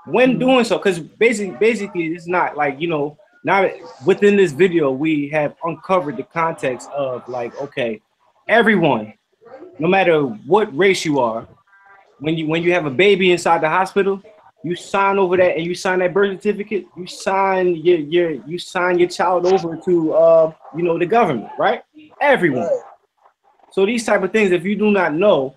When doing so, because basically it's not like, you know, now within this video, we have uncovered the context of like, okay, everyone, no matter what race you are, when you have a baby inside the hospital, you sign over that and you sign that birth certificate, you sign your child over to you know, the government, right? Everyone. So these type of things, if you do not know,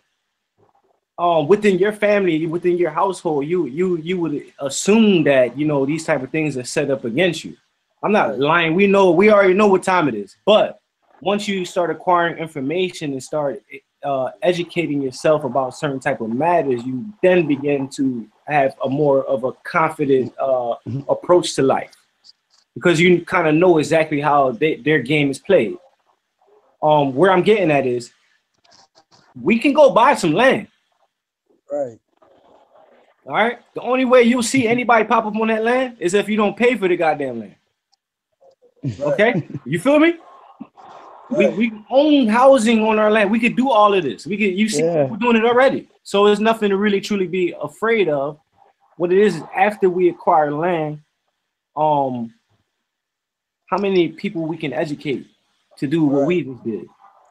within your family, within your household, you would assume that, you know, these type of things are set up against you. I'm not lying. We already know what time it is. But once you start acquiring information and start educating yourself about certain type of matters, you then begin to have a more of a confident approach to life, because you kind of know exactly how their game is played. Where I'm getting at is, we can go buy some land. Right. All right. The only way you'll see anybody pop up on that land is if you don't pay for the goddamn land. Okay, you feel me? Right. We own housing on our land. We could do all of this. You see, we're doing it already. So there's nothing to really truly be afraid of. What it is after we acquire land, how many people we can educate to do what we just did?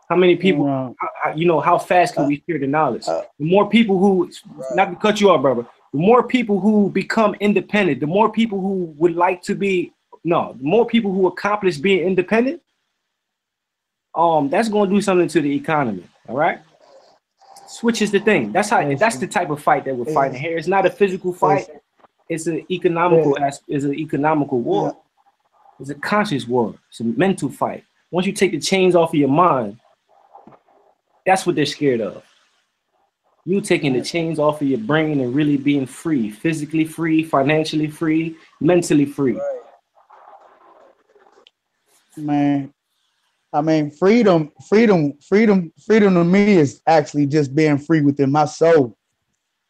How many people? How fast can we share the knowledge? The more people who, not to cut you off, brother. The more people who become independent, the more people who would like to be, the more people who accomplish being independent, that's going to do something to the economy. All right. Switch is the thing. That's the type of fight that we're fighting here. It's not a physical fight. It's an economical war. It's a conscious war. It's a mental fight. Once you take the chains off of your mind, that's what they're scared of. You taking the chains off of your brain and really being free, physically free, financially free, mentally free. Man, I mean, freedom to me is actually just being free within my soul.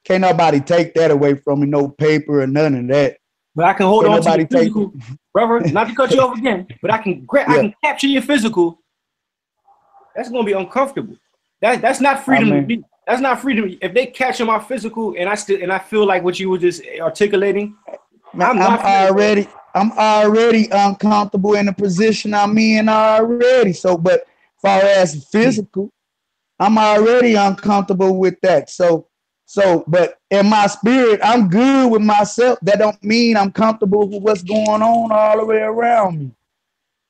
Can't nobody take that away from me, no paper or none of that. But I can hold on to your physical, brother, not to cut you off again, but I can capture your physical. That's gonna be uncomfortable. That's not freedom to me. That's not freedom. If they capture my physical and I feel like what you were just articulating, I'm already uncomfortable in the position I'm in already. So, but as far as physical, I'm already uncomfortable with that. So, but in my spirit, I'm good with myself. That don't mean I'm comfortable with what's going on all the way around me.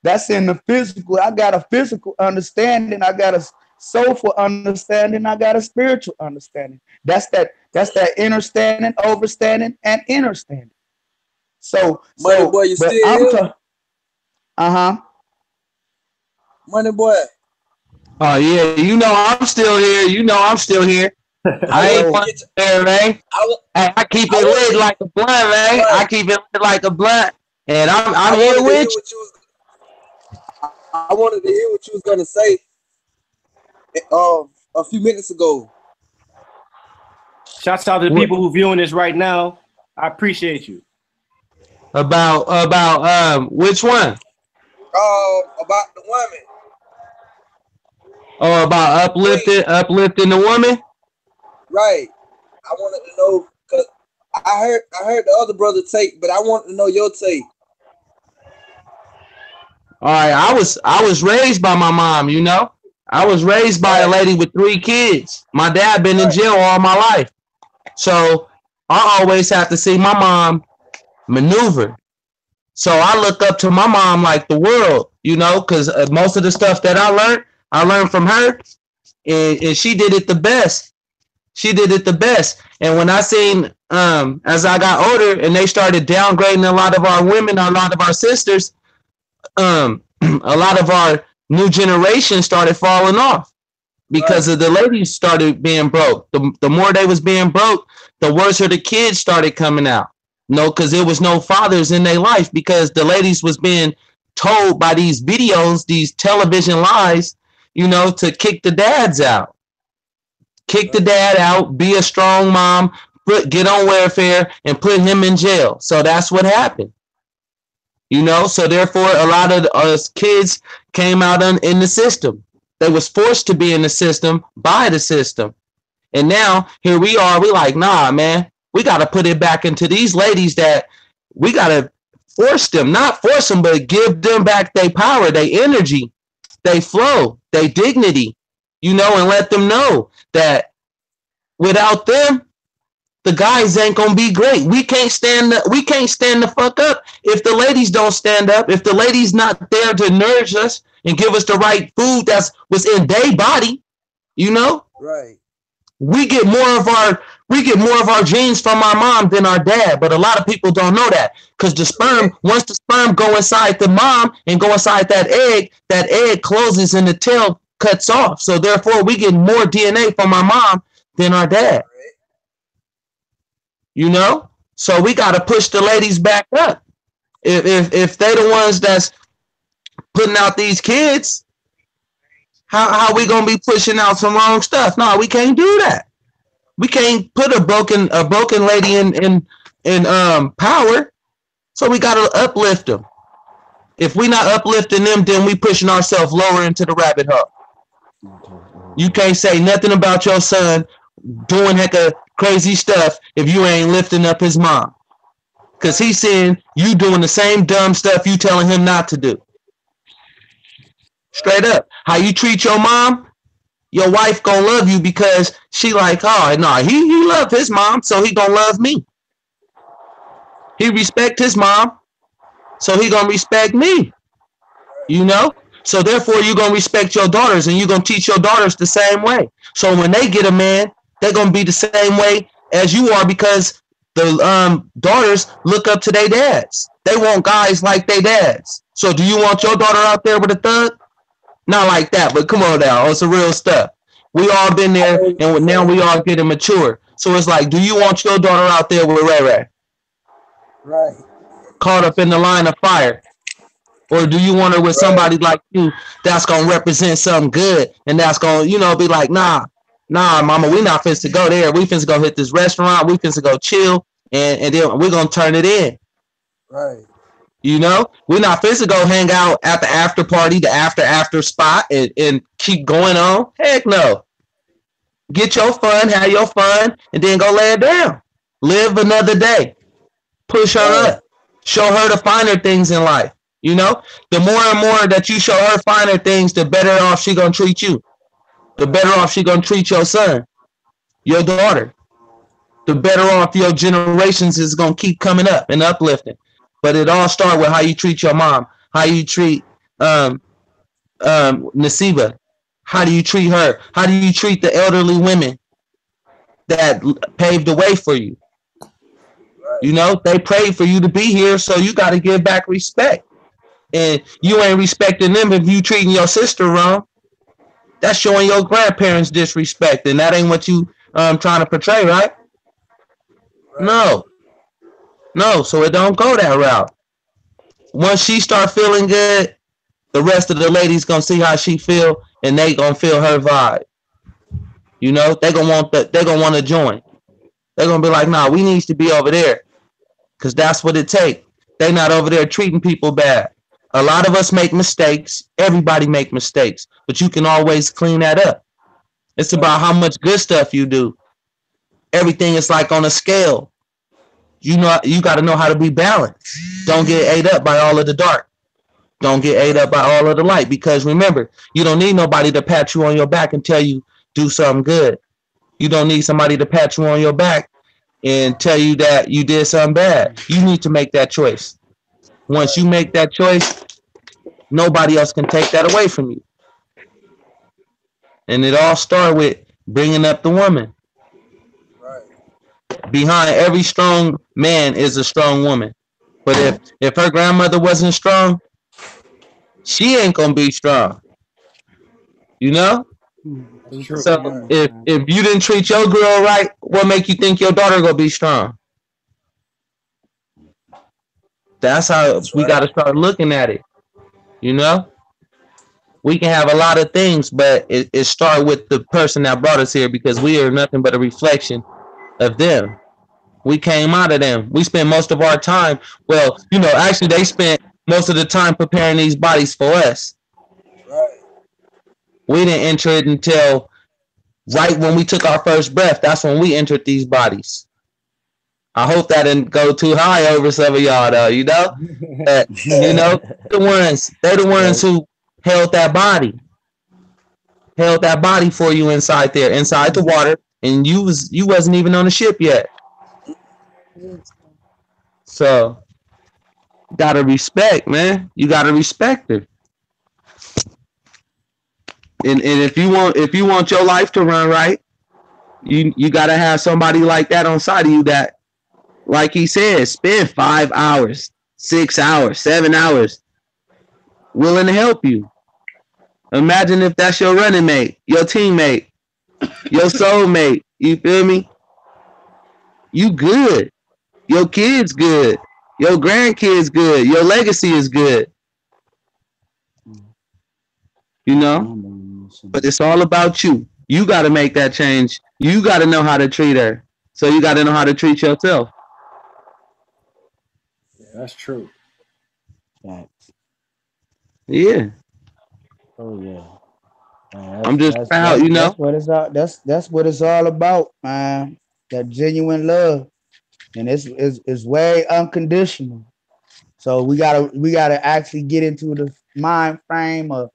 That's in the physical. I got a physical understanding. I got a soulful understanding. I got a spiritual understanding. That's that understanding, overstanding, and understanding. So, Money boy, you still here? Money boy. Oh yeah, I'm still here. I ain't fucking there, man. I keep it lit like a blunt, man. I keep it lit like a blunt, and I'm here with you. I wanted to hear what you was gonna say a few minutes ago. Shouts out to the people who viewing this right now. I appreciate you. About which one? About the woman. Oh, about uplifting the woman. Right. I wanted to know, because I heard the other brother take, but I wanted to know your take. All right, I was raised by my mom, I was raised by a lady with 3 kids. My dad been in jail all my life. So I always have to see my mom maneuver. So I look up to my mom like the world, because most of the stuff that I learned from her, and she did it the best. She did it the best. And when I seen, as I got older and they started downgrading a lot of our women, a lot of our sisters, a lot of our new generation started falling off because of the ladies started being broke. The more they was being broke, the worse the kids started coming out. Because there was no fathers in their life, because the ladies was being told by these videos, these television lies, to kick the dads out. Kick the dad out, be a strong mom, get on welfare, and put him in jail. So that's what happened. So therefore, a lot of us kids came out in the system. They was forced to be in the system by the system. And now here we are. We like, nah, man, we got to put it back into these ladies that we got to force them, not force them, but give them back their power, their energy, their flow, their dignity, and let them know that without them, the guys ain't gonna be great. We can't stand the fuck up if the ladies don't stand up. If the ladies not there to nourish us and give us the right food that's what's in their body, Right. We get more of our genes from our mom than our dad, but a lot of people don't know that, because the sperm, once the sperm go inside the mom and go inside that egg closes and the tail cuts off. So therefore, we get more DNA from our mom than our dad. You know, so we got to push the ladies back up. If they the ones that's putting out these kids, how we gonna be pushing out some wrong stuff? No, we can't do that. We can't put a broken lady in power. So we gotta uplift them. If we not uplifting them, then we pushing ourselves lower into the rabbit hole. You can't say nothing about your son doing hecka crazy stuff if you ain't lifting up his mom. Because he's seeing you doing the same dumb stuff you telling him not to do. Straight up. How you treat your mom, your wife gonna love you because she like, oh, no, he love his mom, so he gonna love me. He respect his mom, so he gonna respect me. You know? So therefore, you gonna respect your daughters, and you gonna teach your daughters the same way. So when they get a man, they're gonna be the same way as you are, because the daughters look up to their dads. They want guys like their dads. So do you want your daughter out there with a thug? Not like that, but come on now. It's the real stuff. We all been there, and now we all getting mature. So it's like, do you want your daughter out there with Ray Ray? Right. Caught up in the line of fire? Or do you want her with somebody like you that's going to represent something good, and that's going to, you know, be like, nah, mama, we not finna to go there. We finna to go hit this restaurant. We finna to go chill, and then we're going to turn it in. Right. You know, we're not finna to go hang out at the after party, the after spot, and keep going on. Heck no. Get your fun, have your fun, and then go lay it down. Live another day. Push her up. Show her the finer things in life. You know, the more and more that you show her finer things, the better off she gonna treat you. The better off she gonna treat your son, your daughter. The better off your generations is gonna keep coming up and uplifting. But it all starts with how you treat your mom, how you treat Nasiba, how do you treat her, how do you treat the elderly women that paved the way for you. You know, they prayed for you to be here, so you got to give back respect. And you ain't respecting them if you treating your sister wrong. That's showing your grandparents disrespect, and that ain't what you trying to portray, right? No, so it don't go that route. Once she start feeling good, the rest of the ladies gonna see how she feel, and they gonna feel her vibe. You know, they gonna want to join. They're gonna be like, nah, we needs to be over there, because that's what it take. They not over there treating people bad. A lot of us make mistakes. Everybody make mistakes, but you can always clean that up. It's about how much good stuff you do. Everything is like on a scale. You know, you got to know how to be balanced. Don't get ate up by all of the dark. Don't get ate up by all of the light, because remember, you don't need nobody to pat you on your back and tell you do something good. You don't need somebody to pat you on your back and tell you that you did something bad. You need to make that choice. Once you make that choice, nobody else can take that away from you. And it all starts with bringing up the woman. Right. Behind every strong man is a strong woman. But if her grandmother wasn't strong, she ain't gonna be strong. You know? So if you didn't treat your girl right, what make you think your daughter gonna be strong? That's how we got to start looking at it. You know, we can have a lot of things, but it starts with the person that brought us here, because we are nothing but a reflection of them. We came out of them. We spent most of our time. Well, you know, actually, they spent most of the time preparing these bodies for us. Right. We didn't enter it until right when we took our first breath. That's when we entered these bodies. I hope that didn't go too high over some of y'all, though. You know, you know, they're the ones who held that body for you inside there, inside the water, and you wasn't even on the ship yet. So, gotta respect, man. You gotta respect her. And if you want your life to run right, you gotta have somebody like that on side of you that, like he said, spend 5 hours, 6 hours, 7 hours willing to help you. Imagine if that's your running mate, your teammate, your soulmate. You feel me? You good. Your kids good. Your grandkids good. Your legacy is good. You know? But it's all about you. You got to make that change. You got to know how to treat her. So you got to know how to treat yourself. Yeah, that's true. Facts. Yeah. Oh yeah. I'm just proud, you know? That's what it's all. That's what it's all about, man. That genuine love, and it's way unconditional. So we gotta actually get into the mind frame of,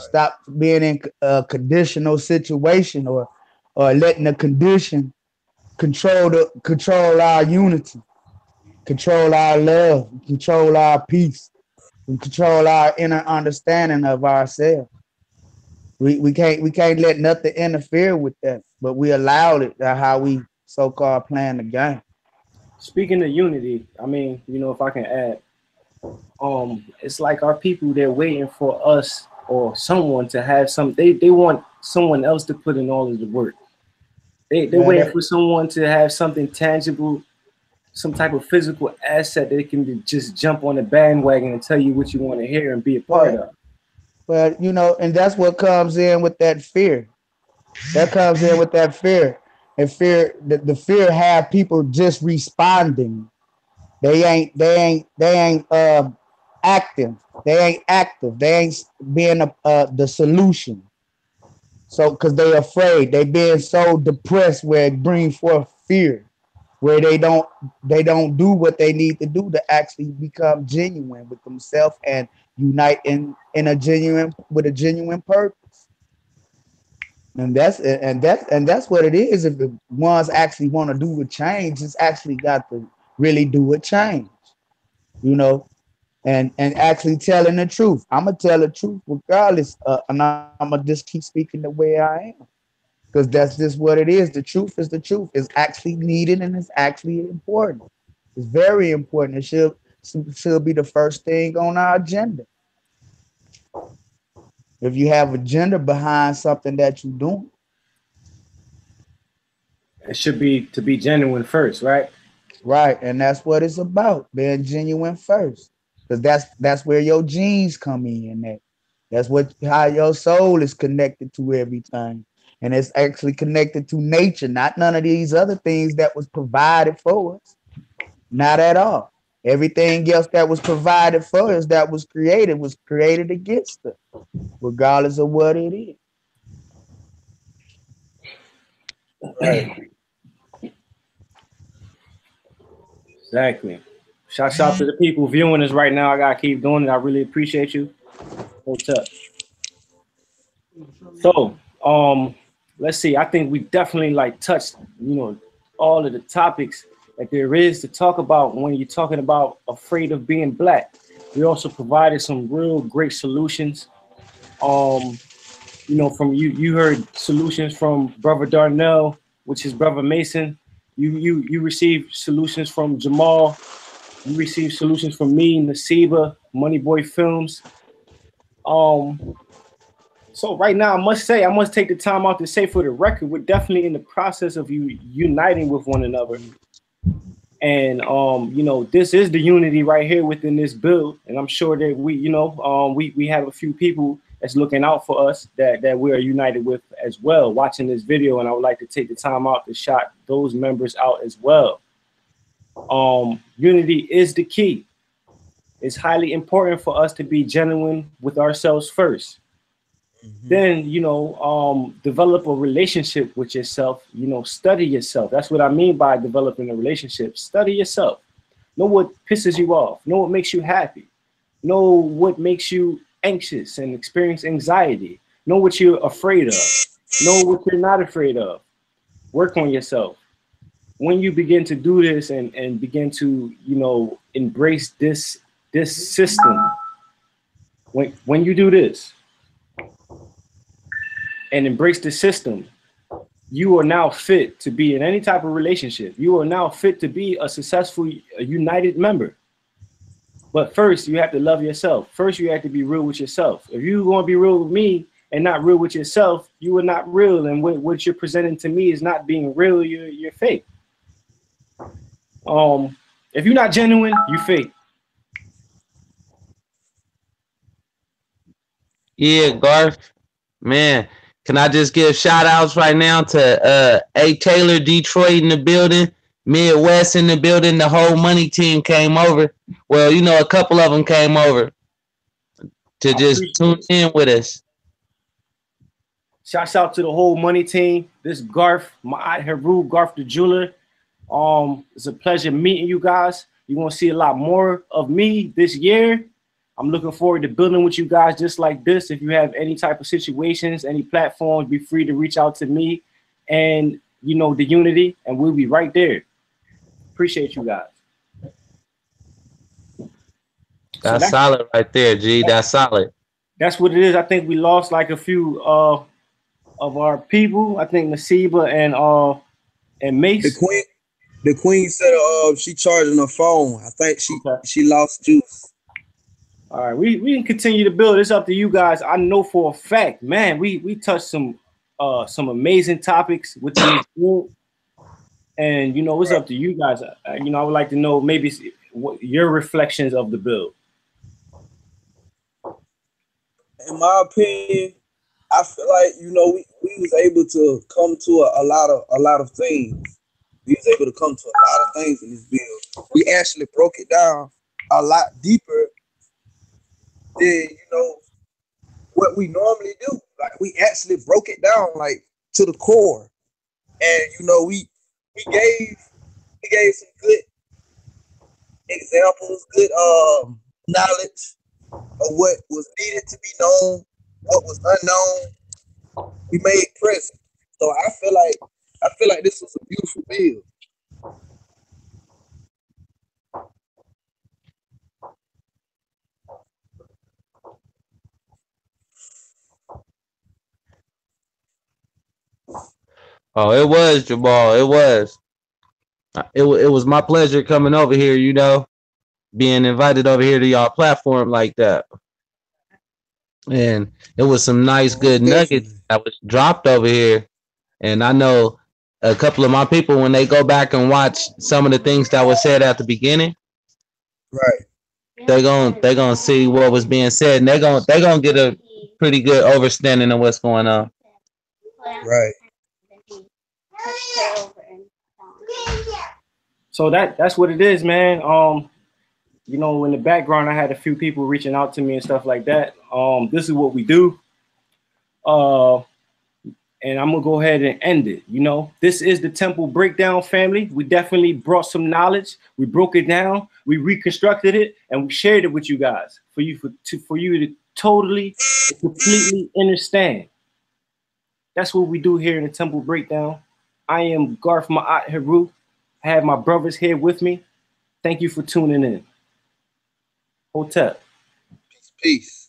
stop being in a conditional situation, or letting the condition control our unity, control our love, control our peace, and control our inner understanding of ourselves. We can't let nothing interfere with that, but we allowed it. That's how we so called playing the game. Speaking of unity, I mean, if I can add, it's like our people, they're waiting for us or someone to have they want someone else to put in all of the work. They're waiting for someone to have something tangible, some type of physical asset that they can just jump on the bandwagon and tell you what you want to hear and be a part of. But and that's what comes in with that fear. That comes in with that fear. And the fear have people just responding. They ain't active. They ain't active. They ain't being the solution. So because they afraid, they being so depressed where it brings forth fear, where they don't do what they need to do to actually become genuine with themselves and unite with a genuine purpose. And that's what it is. If the ones actually want to do a change, it's actually got to really do a change, and actually telling the truth. I'm gonna tell the truth regardless, and I'm gonna just keep speaking the way I am, because that's just what it is. The truth is the truth. It's actually needed and it's actually important. It's very important. It should be the first thing on our agenda. If you have agenda behind something that you're doing, it should be to be genuine first, right? Right, and that's what it's about, being genuine first, because that's where your genes come in. That's how your soul is connected to everything, and it's actually connected to nature, not none of these other things that was provided for us, not at all. Everything else that was provided for us, that was created against us, regardless of what it is. Right. Exactly. Shouts out to the people viewing us right now. I gotta keep doing it. I really appreciate you. What's up? So, let's see. I think we definitely touched, all of the topics that there is to talk about when you're talking about afraid of being black. We also provided some real great solutions. From you heard solutions from Brother Darnell, which is Brother Mason. You received solutions from Jamal. You received solutions from me, Nasiba, Moneyboy Films. So right now, I must take the time out to say, for the record, we're definitely in the process of uniting with one another. And this is the unity right here within this build. And I'm sure that we have a few people that's looking out for us that we are united with as well, watching this video. And I would like to take the time out to shout those members out as well. Unity is the key. It's highly important for us to be genuine with ourselves first. Then, develop a relationship with yourself, study yourself. That's what I mean by developing a relationship. Study yourself. Know what pisses you off. Know what makes you happy. Know what makes you anxious and experience anxiety. Know what you're afraid of. Know what you're not afraid of. Work on yourself. When you begin to do this and begin to, embrace this system, when you do this, and embrace the system, you are now fit to be in any type of relationship. You are now fit to be a successful, united member. But first, you have to love yourself. First, you have to be real with yourself. If you're going to be real with me and not real with yourself, you are not real. And what you're presenting to me is not being real. You're fake. If you're not genuine, you fake. Yeah, Garth, man, can I just give shout outs right now to A. Taylor, Detroit in the building, Midwest in the building. The whole money team came over. Well, you know, a couple of them came over to just tune in with us. Shouts out to the whole money team. This Garth, my Heru, Garth the jeweler. It's a pleasure meeting you guys. You're gonna see a lot more of me this year. I'm looking forward to building with you guys just like this. If you have any type of situations, any platforms, be free to reach out to me and, you know, the unity, and we'll be right there. Appreciate you guys. That's solid right there, G. That's solid. That's what it is. I think we lost like a few of our people. I think Nasiba and Mace. The queen said she charging her phone. I think she lost juice. All right, we can continue to build. It's up to you guys. I know for a fact, man, we touched some amazing topics within this group. And you know, it's up to you guys. You know, I would like to know maybe what your reflections of the build. In my opinion, I feel like, you know, we was able to come to a lot of things. We was able to come to a lot of things in this build. We actually broke it down a lot deeper than, you know, what we normally do. Like, we actually broke it down like to the core. And you know, we gave some good examples, good knowledge of what was needed to be known, what was unknown. We made present. So I feel like this was a beautiful build. Oh, it was, Jamal. It was. It was my pleasure coming over here, you know, being invited over here to y'all platform like that. And it was some nice, good nuggets that was dropped over here. And I know a couple of my people, when they go back and watch some of the things that was said at the beginning, right, they're gonna see what was being said, and they're gonna get a pretty good understanding of what's going on. Right. So that's what it is, man. You know, in the background, I had a few people reaching out to me and stuff like that. This is what we do. And I'm gonna go ahead and end it. You know, this is the Temple Breakdown family. We definitely brought some knowledge. We broke it down. We reconstructed it, and we shared it with you guys for you to totally, completely understand. That's what we do here in the Temple Breakdown. I am Garth Ma'at Heru. I have my brothers here with me. Thank you for tuning in. Hotep. Peace.